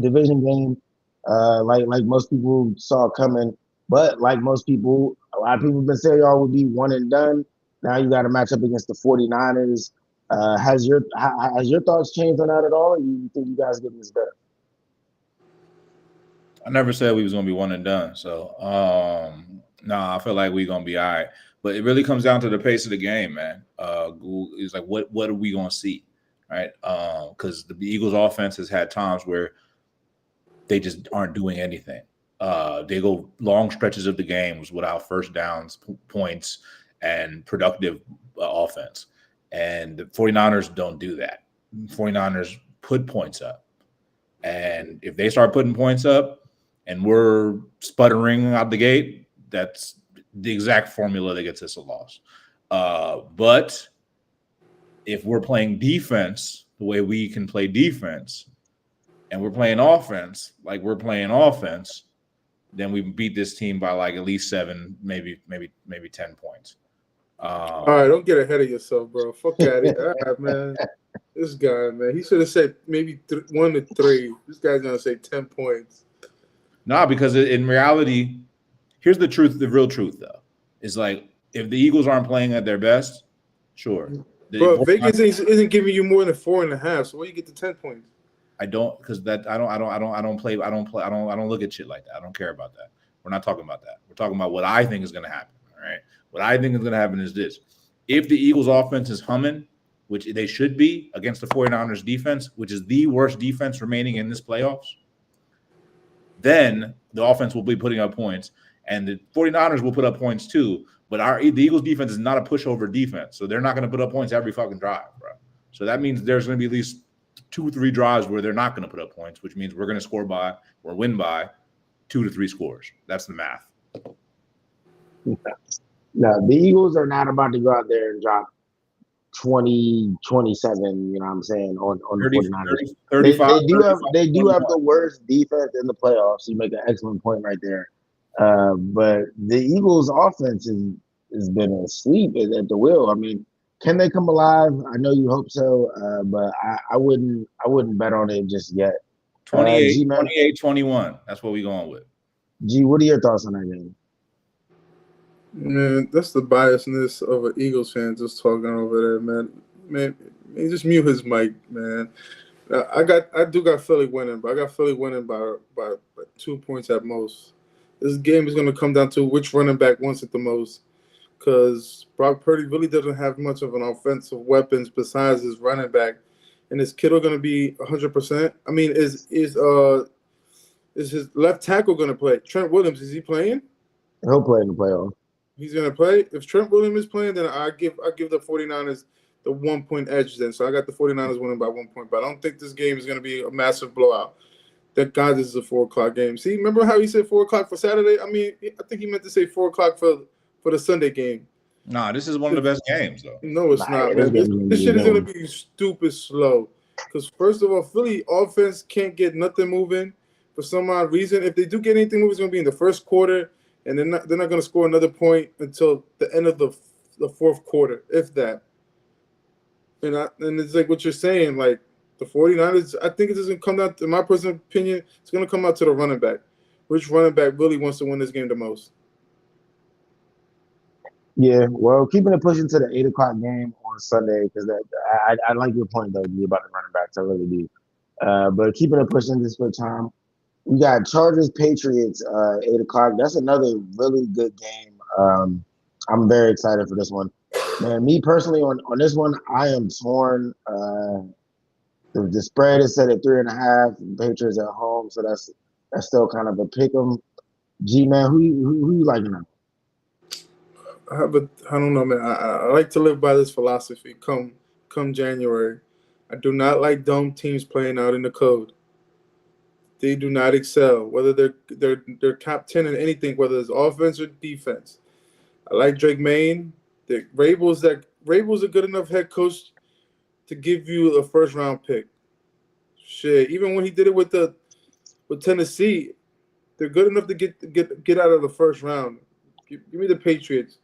division game, like most people saw coming. But like most people, a lot of people have been saying y'all would be one and done. Now you got to match up against the 49ers. Has your thoughts changed on that at all? Or you think you guys getting this better? I never said we was gonna be one and done. So I feel like we're gonna be all right. But it really comes down to the pace of the game, man. It's like what are we gonna see, right? Because the Eagles' offense has had times where they just aren't doing anything. They go long stretches of the games without first downs, points, and productive offense. And the 49ers don't do that. 49ers put points up. And if they start putting points up and we're sputtering out the gate, that's the exact formula that gets us a loss. But if we're playing defense the way we can play defense and we're playing offense like we're playing offense, then we beat this team by like at least 7, maybe 10 points. All right, don't get ahead of yourself, bro. Fuck out of here. All right, man. This guy, man, he should have said maybe 1 to 3. This guy's going to say 10 points. Nah, because in reality, here's the truth, the real truth, though. Is like if the Eagles aren't playing at their best, sure. Bro, Vegas isn't giving you more than 4.5, so where you get the 10 points? I don't because that I don't look at shit like that. I don't care about that. We're not talking about that. We're talking about what I think is going to happen. All right. What I think is going to happen is this: if the Eagles' offense is humming, which they should be against the 49ers defense, which is the worst defense remaining in this playoffs, then the offense will be putting up points, and the 49ers will put up points too. But the Eagles defense is not a pushover defense, so they're not going to put up points every fucking drive, bro. So that means there's going to be at least 2-3 drives where they're not going to put up points, which means we're going to score by or win by 2 to 3 scores. That's the math. No, the Eagles are not about to go out there and drop 20, 27, you know what I'm saying, on the 49ers. 35, they do have the worst defense in the playoffs. You make an excellent point right there. But the Eagles' offense has been asleep at the wheel. I mean, can they come alive? I know you hope so, but I wouldn't bet on it just yet. 28-21. That's what we're going with. G, what are your thoughts on that game? Man, that's the biasness of an Eagles fan just talking over there, man. Man, just mute his mic, man. I do got Philly winning, but I got Philly winning by 2 points at most. This game is going to come down to which running back wants it the most, because Brock Purdy really doesn't have much of an offensive weapons besides his running back. And is Kittle going to be 100%? I mean, is his left tackle going to play? Trent Williams, is he playing? He'll play in the playoffs. He's going to play. If Trent Williams is playing, then I give the 49ers the 1 point edge then. So I got the 49ers winning by 1 point. But I don't think this game is going to be a massive blowout. Thank God this is a 4 o'clock game. See, remember how he said 4 o'clock for Saturday? I mean, I think he meant to say 4 o'clock for the Sunday game. Nah, this is one of the best games, though. No, it's not, man. This shit is going to be stupid slow. Because, first of all, Philly offense can't get nothing moving for some odd reason. If they do get anything moving, it's going to be in the first quarter. And they're not going to score another point until the end of the fourth quarter, if that. And it's like what you're saying, like the 49ers, I think it doesn't come down, in my personal opinion, it's going to come out to the running back. Which running back really wants to win this game the most? Yeah, well, keeping it pushing to the 8 o'clock game on Sunday, because I like your point, though, G, about the running backs. I really do. But keeping it pushing this for time. We got Chargers Patriots 8 o'clock. That's another really good game. I'm very excited for this one. Man, me personally on this one, I am torn. The spread is set at 3.5. Patriots at home, so that's still kind of a pick 'em. G, man, who you liking now? I don't know, man. I like to live by this philosophy. Come January, I do not like dumb teams playing out in the code. They do not excel, whether they're top 10 in anything, whether it's offense or defense. I like Drake Maine. Rabel's a good enough head coach to give you a first round pick. Shit, even when he did it with Tennessee, they're good enough to get out of the first round. Give me the Patriots.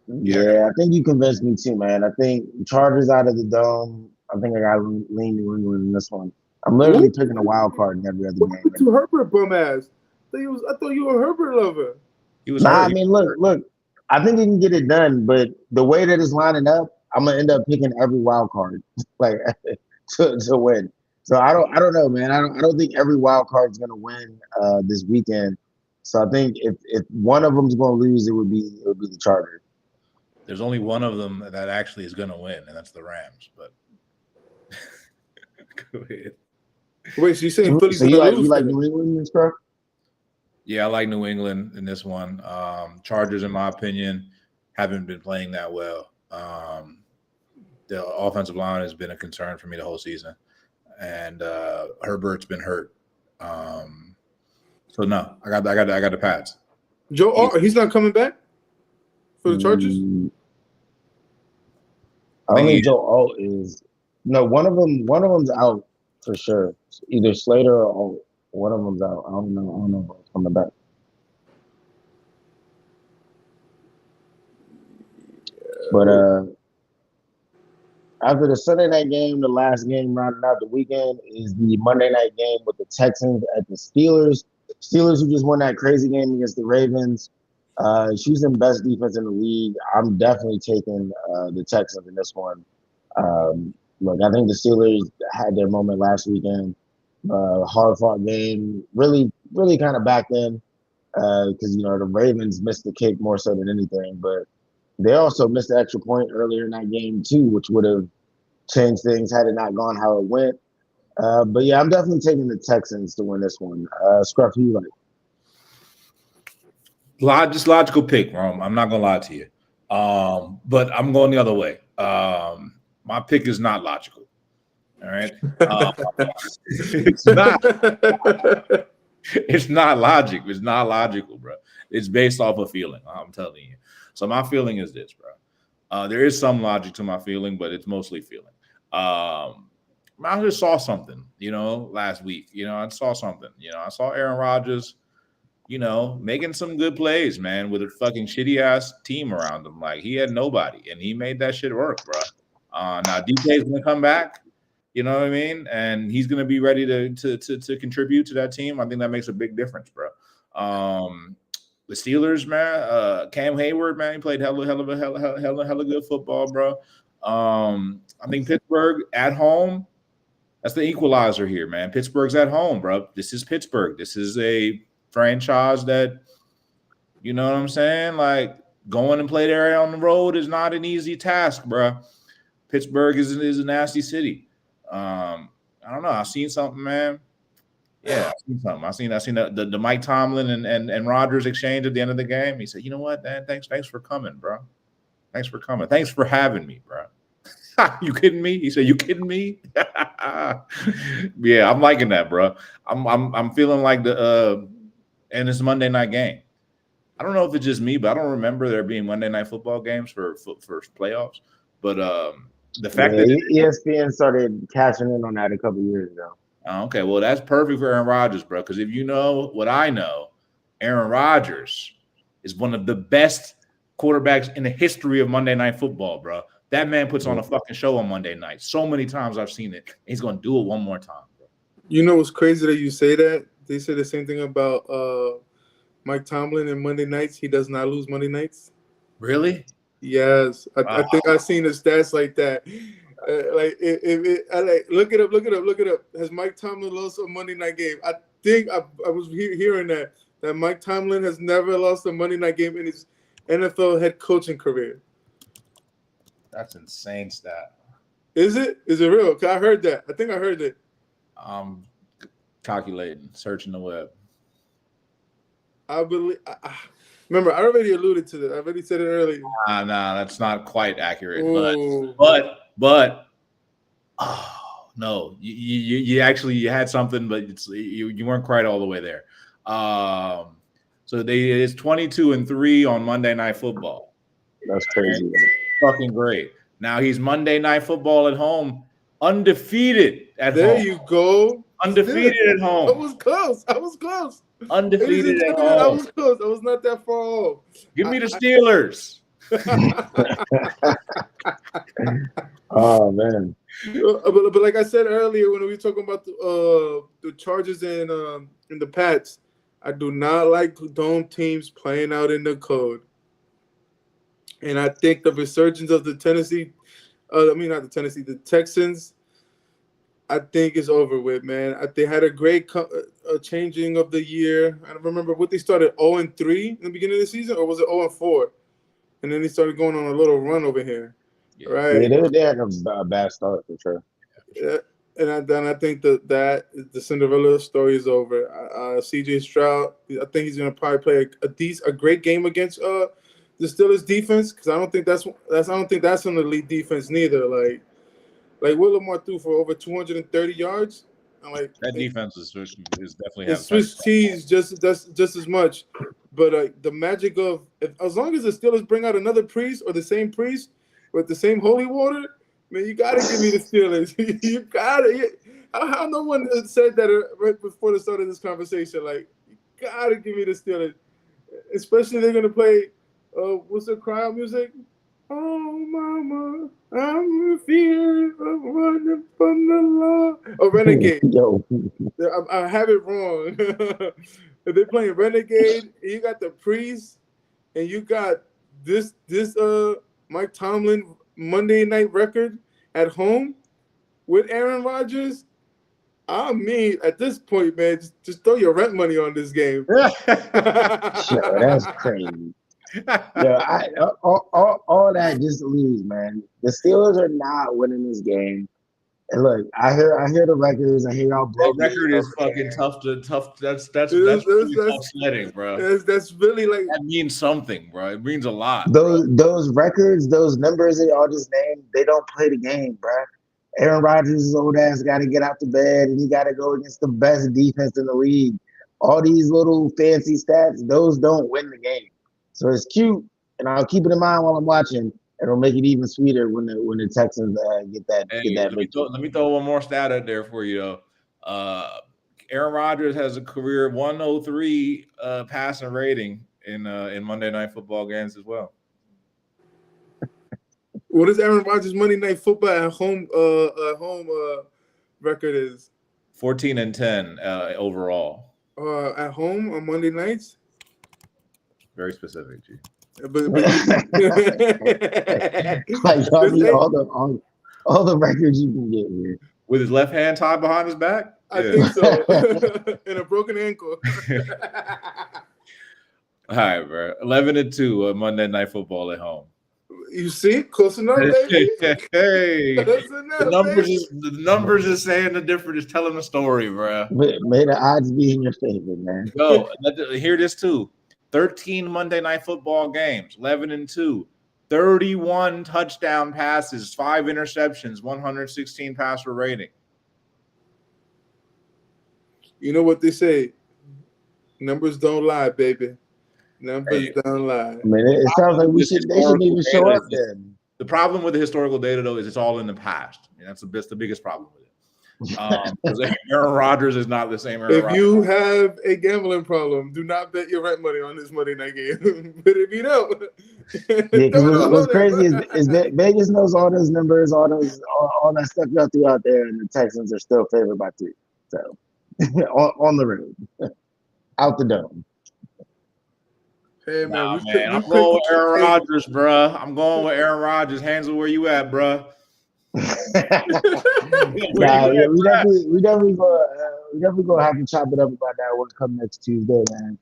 Yeah, I think you convinced me too, man. I think Chargers out of the dome. I think I got to lean New England in this one. I'm literally picking a wild card in every other game. To Herbert, bum ass. I thought you were a Herbert lover. He was I hurt. mean, look. I think he can get it done, but the way that it's lining up, I'm gonna end up picking every wild card, like to win. So I don't know, man. I don't think every wild card is gonna win this weekend. So I think if one of them's gonna lose, it would be the Chargers. There's only one of them that actually is going to win, and that's the Rams. But go ahead. Wait, so you're saying Philly's so going to lose? You like New England in this, bro? Yeah, I like New England in this one. Chargers, in my opinion, haven't been playing that well. The offensive line has been a concern for me the whole season, and Herbert's been hurt. So no, I got the Pats. He's not coming back for the Chargers. I don't think Joe Alt is. No, one of them's out for sure. Either Slater or Alt. One of them's out. I don't know if it's coming back. But after the Sunday night game, the last game rounding out the weekend is the Monday night game with the Texans at the Steelers. Steelers who just won that crazy game against the Ravens. She's the best defense in the league. I'm definitely taking the Texans in this one. look, I think the Steelers had their moment last weekend. Hard fought game, really kind of back in because the Ravens missed the kick more so than anything, but they also missed the extra point earlier in that game too, which would have changed things had it not gone how it went. But yeah, I'm definitely taking the Texans to win this one. Scruff, who you like? Just logical pick, Rome. I'm not gonna lie to you, but I'm going the other way. My pick is not logical. All right, it's not. It's not logic. It's not logical, bro. It's based off a feeling. I'm telling you. So my feeling is this, bro. There is some logic to my feeling, but it's mostly feeling. I just saw something, last week. I saw something. I saw Aaron Rodgers, making some good plays, man, with a fucking shitty ass team around him. Like he had nobody, and he made that shit work, bro. Now DK's gonna come back. You know what I mean? And he's gonna be ready to contribute to that team. I think that makes a big difference, bro. The Steelers, man, Cam Hayward, man, he played hella good football, bro. I think Pittsburgh at home, that's the equalizer here, man. Pittsburgh's at home, bro. This is Pittsburgh. This is a franchise that, you know what I'm saying? Like going and play there on the road is not an easy task, bro. Pittsburgh is a nasty city. I don't know. I've seen something, man. Yeah, I've seen something. I seen the Mike Tomlin and Rodgers exchange at the end of the game. He said, "You know what, man? Thanks for coming, bro. Thanks for coming. Thanks for having me, bro." You kidding me? He said, "You kidding me?" Yeah, I'm liking that, bro. I'm feeling like and it's a Monday night game. I don't know if it's just me, but I don't remember there being Monday night football games for playoffs. But the fact that ESPN started cashing in on that a couple years ago. Okay, well, that's perfect for Aaron Rodgers, bro. Because if you know what I know, Aaron Rodgers is one of the best quarterbacks in the history of Monday Night Football, bro. That man puts on a fucking show on Monday night. So many times I've seen it. He's going to do it one more time, bro. You know what's crazy that you say that? They say the same thing about Mike Tomlin and Monday nights. He does not lose Monday nights. Really? Yes. I think I've seen the stats like that. Look it up. Has Mike Tomlin lost a Monday night game? I think I was hearing that Mike Tomlin has never lost a Monday night game in his NFL head coaching career. That's insane stat. Is it? Is it real? I heard that. I think I heard it. Calculating, searching the web. I believe. Remember, I already alluded to that. I already said it earlier. Nah, that's not quite accurate. Ooh. But oh no, you actually had something, but you weren't quite all the way there. So it's 22-3 on Monday Night Football. That's crazy. Man. Fucking great. Now he's Monday Night Football at home, undefeated at home. There you go. Undefeated at home. I was close. Undefeated at home. I was close. I was not that far off. Give me the Steelers. Oh man. But like I said earlier when we were talking about the Chargers and the Pats, I do not like dome teams playing out in the code. And I think the resurgence of the Texans, I think is over with, man. They had a great changing of the year. I don't remember what they started 0-3 in the beginning of the season, or was it 0-4? And then they started going on a little run over here, right? Yeah, they had a bad start for sure. Yeah, and I think that the Cinderella story is over. CJ Stroud, I think he's going to probably play a great game against the Steelers defense, because I don't think that's an elite defense neither. Like Will Lamar threw for over 230 yards. And that defense is definitely it's Swiss cheese just as much. But the magic of as long as the Steelers bring out another priest or the same priest with the same holy water, man, you gotta give me the Steelers. You gotta. How no one said that right before the start of this conversation? Like, you gotta give me the Steelers, especially they're gonna play. What's the cry out music? Oh, mama, I'm fear of running from the law. Oh, Renegade. Yo. I have it wrong. They're playing Renegade, and you got the Priest, and you got this Mike Tomlin Monday night record at home. with Aaron Rodgers, I mean, at this point, man, just throw your rent money on this game. Yo, that's crazy. Yo, all that just leaves, man. The Steelers are not winning this game. And look, I hear the records. I hear y'all That broke record is over fucking there. tough. That's really upsetting, bro. That's really like That means something, bro. It means a lot, bro. Those records, those numbers that y'all just named, they don't play the game, bro. Aaron Rodgers' old ass got to get out the bed and he got to go against the best defense in the league. All these little fancy stats, those don't win the game. So it's cute, and I'll keep it in mind while I'm watching. It'll make it even sweeter when the Texans get that victory. Let me throw one more stat out there for you, though. Aaron Rodgers has a career 103 passing rating in Monday Night Football games as well. What is Aaron Rodgers' Monday Night Football at home record is? 14-10 overall. At home on Monday nights. Very specific, G. But like y'all need all the records you can get here. With his left hand tied behind his back? I think so. And a broken ankle. All right, bro. 11-2 Monday Night Football at home. You see, close enough, baby. Hey, Close enough, the numbers is saying the difference, is telling the story, bro. May the odds be in your favor, man. Go hear this too. 13 Monday Night Football games, 11-2, 31 touchdown passes, 5 interceptions, 116 passer rating. You know what they say? Numbers don't lie, baby. Numbers don't lie. I mean, it sounds like they shouldn't even show up then. The problem with the historical data, though, is it's all in the past. And that's the biggest problem with it. Because Aaron Rodgers is not the same Aaron Rodgers. If you have a gambling problem, do not bet your rent money on this Monday night game. But if you don't, what's crazy is that Vegas knows all those numbers, all that stuff y'all threw out there, and the Texans are still favored by 3. So on the road, out the dome. Hey man, I'm going with Aaron Rodgers, bro. I'm going with Aaron Rodgers. Hansel, where you at, bro? We definitely gonna have to chop it up about that one come next Tuesday, man.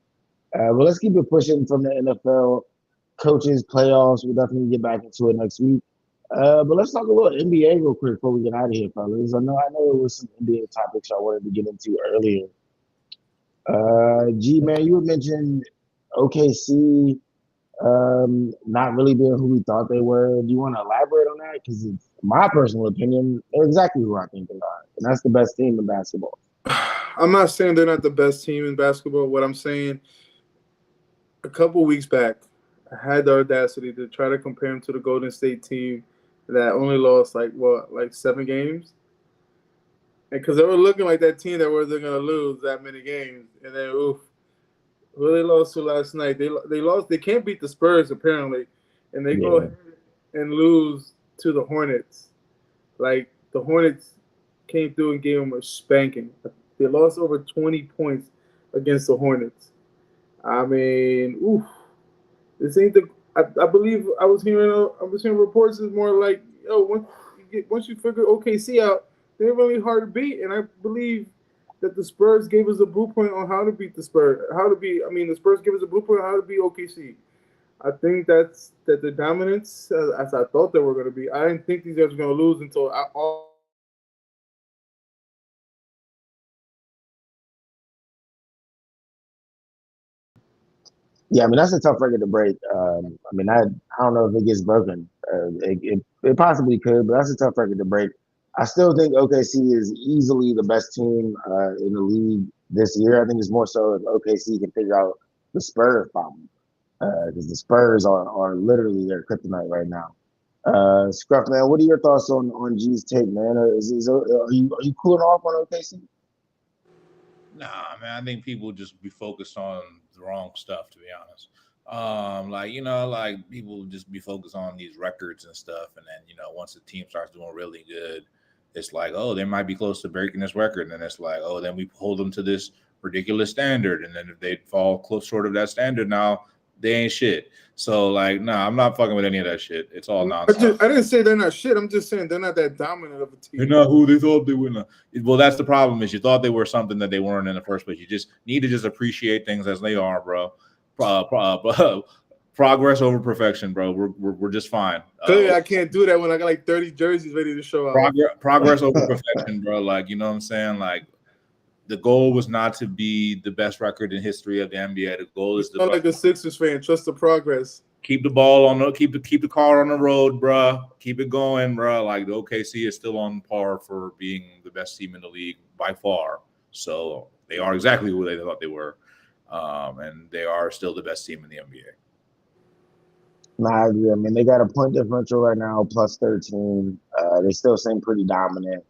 But let's keep it pushing from the NFL coaches playoffs. We'll definitely get back into it next week. But let's talk a little NBA real quick before we get out of here, fellas. I know it was some NBA topics I wanted to get into earlier. G man, you had mentioned OKC not really being who we thought they were. Do you want to elaborate on that? Because it's my personal opinion, they're exactly who I think they are. And that's the best team in basketball. I'm not saying they're not the best team in basketball. What I'm saying, a couple weeks back, I had the audacity to try to compare them to the Golden State team that only lost like 7 games. And because they were looking like that team that wasn't going to lose that many games. And then, who they lost to last night? They lost. They can't beat the Spurs, apparently. And they go ahead and lose to the Hornets. Like, the Hornets came through and gave them a spanking. They lost over 20 points against the Hornets. I mean, this ain't the. I believe I was hearing reports is more like, once you figure OKC out, they're really hard to beat. And I believe that the Spurs gave us a blueprint on how to beat the Spurs. The Spurs gave us a blueprint on how to beat OKC. I think that the dominance, as I thought they were going to be, I didn't think these guys were going to lose until all. Yeah, I mean, that's a tough record to break. I don't know if it gets broken. It possibly could, but that's a tough record to break. I still think OKC is easily the best team in the league this year. I think it's more so if OKC can figure out the Spurs problem, because the Spurs are literally their kryptonite right now. Scruff, man, what are your thoughts on G's take, man? Are you cooling off on OKC? Nah, man, I think people just be focused on the wrong stuff, to be honest. People just be focused on these records and stuff, and then once the team starts doing really good, it's like, oh, they might be close to breaking this record, and then it's like, oh, then we hold them to this ridiculous standard, and then if they fall close short of that standard, now They ain't shit. So like, nah, I'm not fucking with any of that shit. It's all nonsense. I didn't say they're not shit. I'm just saying they're not that dominant of a team. They're not who they thought they were. Well, that's the problem. Is you thought they were something that they weren't in the first place. You just need to just appreciate things as they are, bro. Progress over perfection, bro. We're just fine. Clearly, I can't do that when I got like 30 jerseys ready to show out. Progress over perfection, bro. Like, you know what I'm saying? Like, the goal was not to be the best record in history of the NBA. The goal is to like a Sixers fan. Trust the progress. Keep the ball on the keep the car on the road, bro. Keep it going, bro. Like the OKC is still on par for being the best team in the league by far. So they are exactly who they thought they were, and they are still the best team in the NBA. Nah, I agree. I mean, they got a point differential right now, plus 13. They still seem pretty dominant.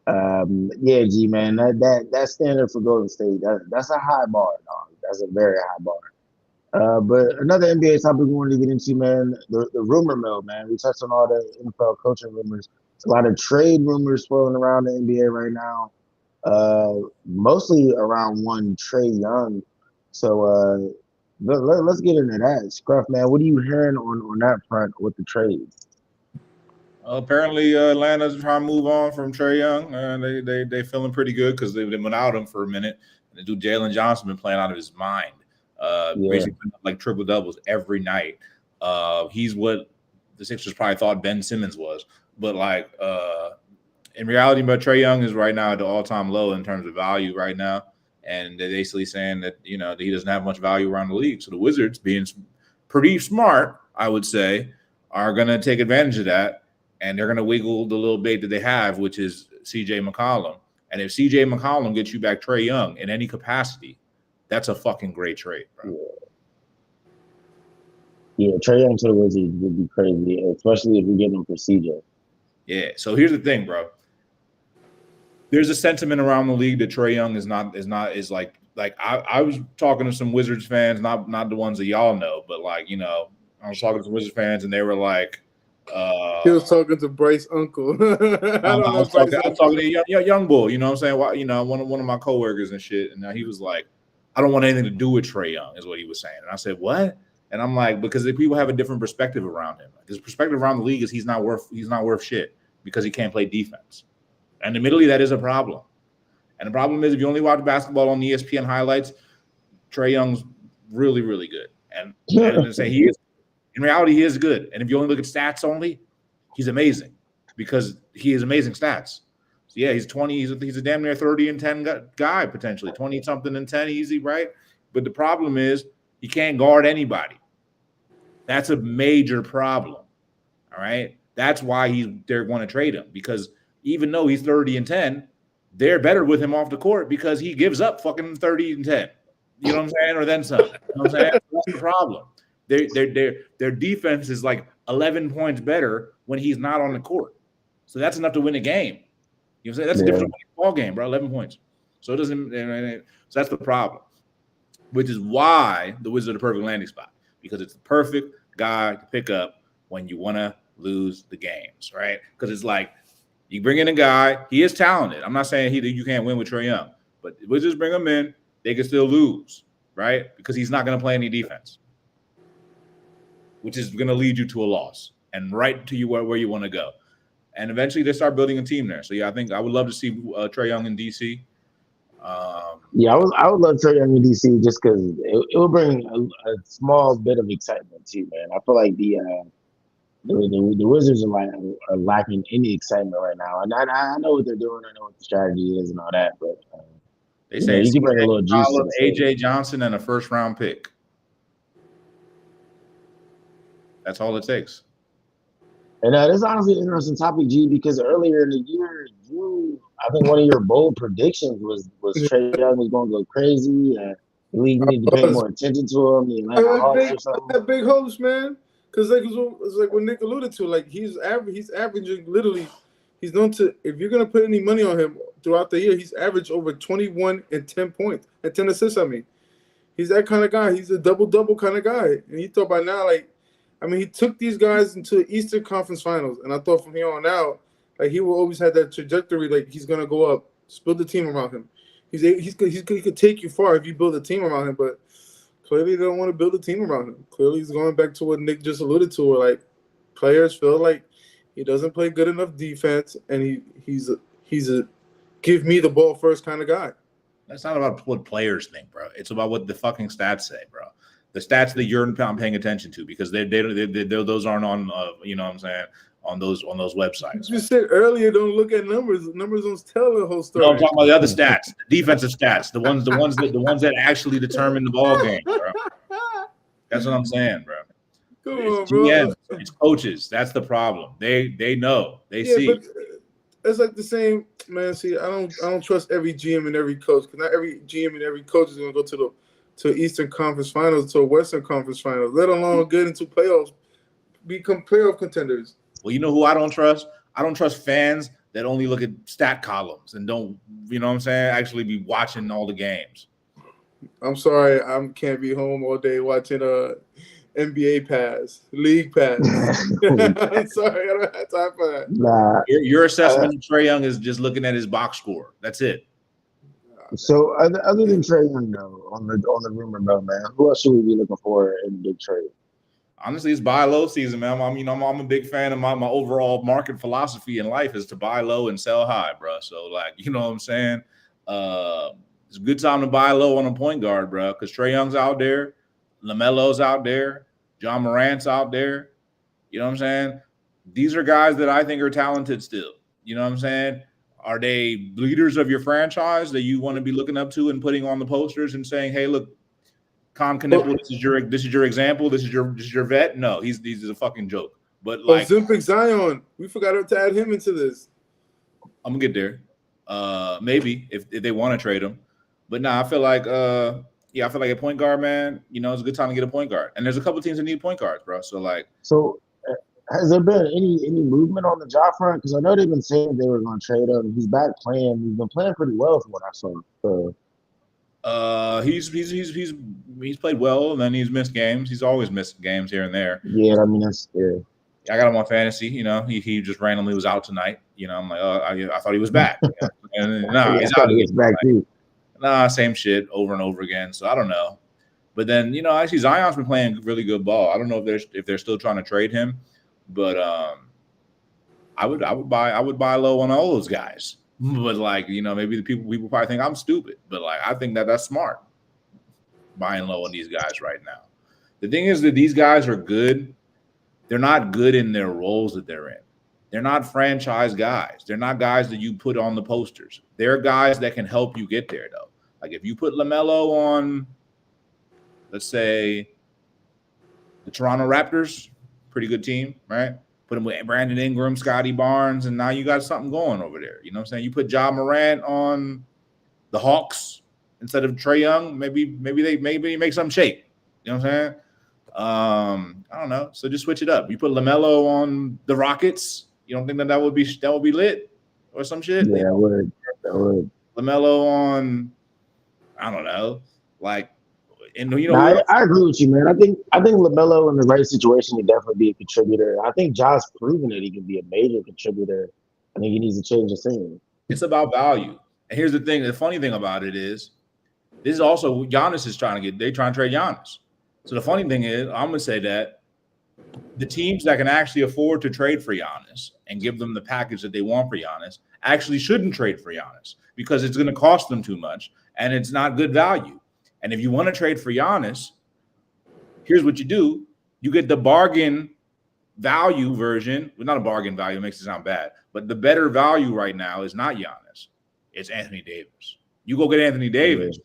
Yeah, G man, that standard for Golden State, that's a high bar, dog. That's a very high bar. But another NBA topic we wanted to get into, man, the rumor mill, man. We touched on all the NFL coaching rumors. There's a lot of trade rumors swirling around the NBA right now, mostly around one Trae Young. So let's get into that. Scruff, man, what are you hearing on that front with the trades? Apparently, Atlanta's trying to move on from Trae Young, and they feeling pretty good because they've been without him for a minute. And the dude Jalen Johnson been playing out of his mind. Basically like triple doubles every night. He's what the Sixers probably thought Ben Simmons was, but like in reality, but Trae Young is right now at the all-time low in terms of value right now, and they're basically saying that he doesn't have much value around the league. So the Wizards, being pretty smart, I would say, are going to take advantage of that, and they're going to wiggle the little bait that they have, which is C.J. McCollum. And if C.J. McCollum gets you back Trae Young in any capacity, that's a fucking great trade, bro. Yeah, Trae Young to the Wizards would be crazy, especially if we get him for CJ. Yeah. So here's the thing, bro. There's a sentiment around the league that Trae Young is like I was talking to some Wizards fans, not the ones that y'all know, but like, I was talking to some Wizards fans and they were like, he was talking to Bryce Uncle. I was talking to young bull, you know what I'm saying? One of my coworkers and shit, and he was like, I don't want anything to do with Trae Young, is what he was saying. And I said, what? And I'm like, because the people have a different perspective around him. His perspective around the league is he's not worth shit because he can't play defense. And admittedly, that is a problem. And the problem is if you only watch basketball on the ESPN highlights, Trae Young's really, really good. And say he is, in reality, he is good. And if you only look at stats only, he's amazing because he has amazing stats. Yeah, he's 20. He's a damn near 30 and 10 guy, potentially 20 something and 10 easy, right? But the problem is he can't guard anybody. That's a major problem. All right, that's why they're going to trade him, because even though he's 30 and 10, they're better with him off the court because he gives up fucking 30 and 10. You know what I'm saying? Or then some. You know what I'm saying? That's the problem. Their defense is like 11 points better when he's not on the court. So that's enough to win a game. You know what I'm saying? That's a different ball game, bro. 11 points. So it doesn't. So that's the problem, which is why the Wizards are the perfect landing spot, because it's the perfect guy to pick up when you want to lose the games, right? Because it's like you bring in a guy, he is talented. I'm not saying you can't win with Trae Young, but the Wizards bring him in, they can still lose, right? Because he's not going to play any defense, which is going to lead you to a loss and right to you where you want to go. And eventually they start building a team there. So, yeah, I think I would love to see Trae Young in D.C. I would love Trae Young in D.C. just because it would bring a small bit of excitement too, man. I feel like the Wizards are lacking any excitement right now. And I know what they're doing. I know what the strategy is and all that. But they say you can bring a little juice to A.J. Johnson and a first-round pick. That's all it takes. And this is honestly an interesting topic, G, because earlier in the year, I think one of your bold predictions was Trae Young was going to go crazy, and the league needed to pay more attention to him. The Atlanta Hawks or something. That big hopes, man. Because it's like what Nick alluded to, like he's averaging literally. He's known to, if you're gonna put any money on him throughout the year, he's averaged over 21 and 10 points and 10 assists. He's that kind of guy. He's a double kind of guy, and he thought by now, he took these guys into the Eastern Conference Finals, and I thought from here on out, like he will always have that trajectory. Like he's gonna go up. Just build a team around him. He could take you far if you build a team around him. But Clearly, they don't want to build a team around him. Clearly, he's going back to what Nick just alluded to, where like players feel like he doesn't play good enough defense, and he's a give me the ball first kind of guy. That's not about what players think, bro. It's about what the fucking stats say, bro. The stats that you're paying attention to, because they those aren't on you know what I'm saying, on those websites. You said earlier, don't look at numbers. Numbers don't tell the whole story. No, I'm talking about the other stats, the defensive stats, the ones that actually determine the ball game, bro. That's what I'm saying, bro. Come It's on, bro. GMs, it's coaches. That's the problem. They know. They see. But it's like the same, man. See, I don't trust every GM and every coach, because not every GM and every coach is gonna go to Eastern Conference Finals, to a Western Conference Finals, let alone get into playoffs, become playoff contenders. Well, you know who I don't trust? I don't trust fans that only look at stat columns and don't, you know what I'm saying, actually be watching all the games. I'm sorry, I can't be home all day watching NBA Pass, League Pass. I'm sorry, I don't have time for that. Nah. Your assessment of Trae Young is just looking at his box score. That's it. So other than Trae Young, though, on the rumor mill, man, who else should we be looking for in the big trade? Honestly, it's buy low season, man. I'm a big fan of my overall market philosophy in life is to buy low and sell high, bro. So, like, you know what I'm saying? It's a good time to buy low on a point guard, bro, because Trae Young's out there, LaMelo's out there, John Morant's out there. You know what I'm saying? These are guys that I think are talented still. You know what I'm saying? Are they leaders of your franchise that you want to be looking up to and putting on the posters and saying, "Hey, look, Con Knipple, this is your example. This is your vet." No, he's a fucking joke. But like Olympic Zion, we forgot to add him into this. I'm gonna get there. Maybe if they want to trade him, but I feel like I feel like a point guard, man. You know, it's a good time to get a point guard, and there's a couple teams that need point guards, bro. So has there been any movement on the job front? Because I know they've been saying they were going to trade him. He's back playing. He's been playing pretty well from what I saw. So. He's played well, and then he's missed games. He's always missed games here and there. Yeah, I mean that's I got him on fantasy. You know, he just randomly was out tonight. You know, I'm like, I thought he was back. And he's out. He's back too. Same shit over and over again. So I don't know. But then actually Zion's been playing really good ball. I don't know if they're still trying to trade him, but I would buy low on all those guys. But like, maybe the people probably think I'm stupid, but like I think that's smart, buying low on these guys right now. The thing is that these guys are good. They're not good in their roles that they're in. They're not franchise guys. They're not guys that you put on the posters. They're guys that can help you get there, though. Like if you put LaMelo on, let's say, the Toronto Raptors, pretty good team, right? Put him with Brandon Ingram, Scotty Barnes, and now you got something going over there. You know what I'm saying? You put Ja Morant on the Hawks instead of Trae Young, maybe they make something shake. You know what I'm saying? I don't know. So just switch it up. You put LaMelo on the Rockets. You don't think that would be lit or some shit? Yeah, that would. LaMelo on, I don't know, like. And I agree with you, man. I think LaMelo in the right situation would definitely be a contributor. I think Josh proven that he can be a major contributor. I think he needs to change the scene. It's about value. And here's the thing: the funny thing about it is, this is also Giannis is trying to trade Giannis. So the funny thing is, I'm gonna say that the teams that can actually afford to trade for Giannis and give them the package that they want for Giannis actually shouldn't trade for Giannis because it's going to cost them too much and it's not good value. And if you want to trade for Giannis, here's what you do. You get the bargain value version. Well, not a bargain value. It makes it sound bad. But the better value right now is not Giannis. It's Anthony Davis. You go get Anthony Davis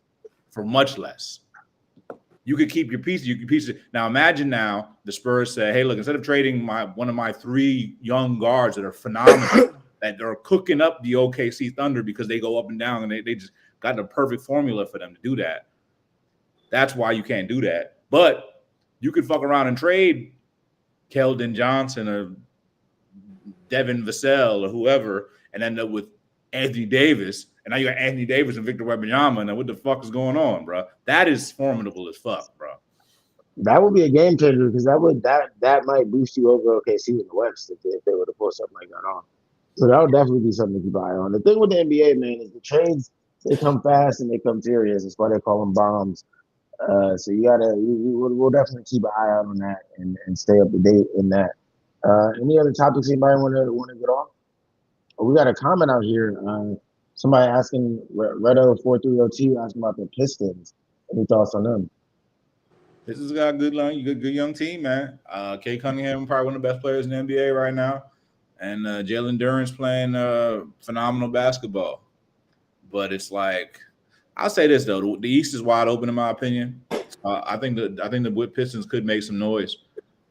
for much less. You could keep your pieces. You can piece it. Now imagine the Spurs say, hey, look, instead of trading one of my 3 young guards that are phenomenal, that are cooking up the OKC Thunder because they go up and down and they just got the perfect formula for them to do that. That's why you can't do that. But you could fuck around and trade Keldon Johnson or Devin Vassell or whoever and end up with Anthony Davis. And now you got Anthony Davis and Victor Wembanyama. Now what the fuck is going on, bro? That is formidable as fuck, bro. That would be a game changer because that might boost you over OKC in the West if they were to pull something like that on. So that would definitely be something to keep an eye on. The thing with the NBA, man, is the trades, they come fast and they come serious. That's why they call them bombs. So you gotta, we'll definitely keep an eye out on that and stay up to date in that. Any other topics anybody want to get off? Oh, we got a comment out here. Somebody asking Redo430T asking about the Pistons. Any thoughts on them? Pistons got a good young team, man. Kay Cunningham, probably one of the best players in the NBA right now, and Jalen Duren's playing phenomenal basketball. But it's like, I'll say this though, the East is wide open in my opinion. I think the Pistons could make some noise.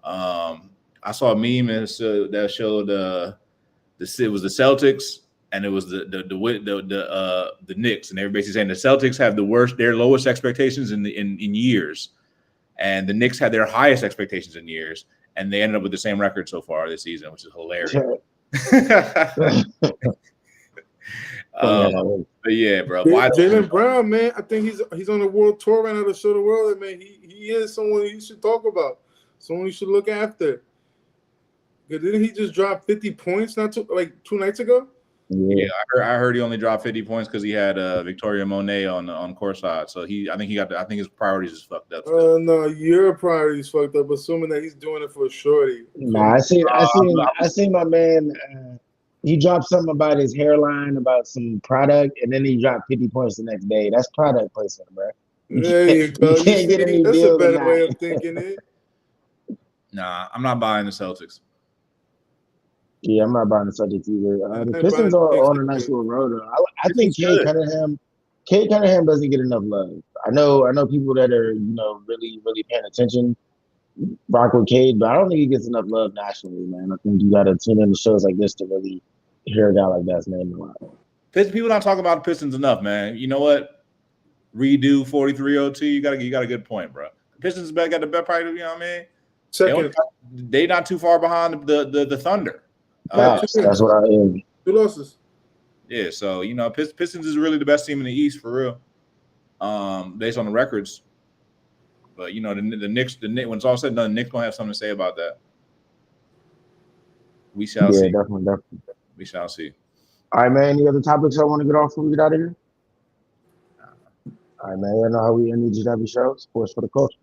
I saw a meme that showed it was the Celtics and it was the Knicks, and everybody's saying the Celtics have their lowest expectations in years, and the Knicks had their highest expectations in years, and they ended up with the same record so far this season, which is hilarious. But yeah, bro. Jaylen Brown, man, I think he's on the world tour right now to show the world that, man, he is someone you should talk about, someone you should look after. Didn't he just drop 50 points like 2 nights ago? Yeah, I heard he only dropped 50 points because he had Victoria Monet on courtside. So I think his priorities is fucked up. No, your priorities fucked up. Assuming that he's doing it for a shorty. Nah, I seen my man. He dropped something about his hairline, about some product, and then he dropped 50 points the next day. That's product placement, bro. There you go. You can't get any that's deal a better than way that. of thinking it. Nah, I'm not buying the Celtics. Yeah, I'm not buying the Celtics either. The Pistons are on a nice little road. I think Cade Cunningham doesn't get enough love. I know people that are really really paying attention rock with Cade, but I don't think he gets enough love nationally, man. I think you got to tune in to shows like this to really hear a guy like that's named a lot. People don't talk about the Pistons enough, man. You know what? Redo 4302. You got a good point, bro. The Pistons got the best probably. You know what I mean? Second, they not too far behind the Thunder. That's what I am. 2 losses. Yeah, so Pistons is really the best team in the East for real, based on the records. But the Knicks, when it's all said and done, the Knicks gonna have something to say about that. We shall see. Definitely. We shall see. All right, man. Any other topics I want to get off before we get out of here? All right, man. You know how we end each and every show. Sports for the culture.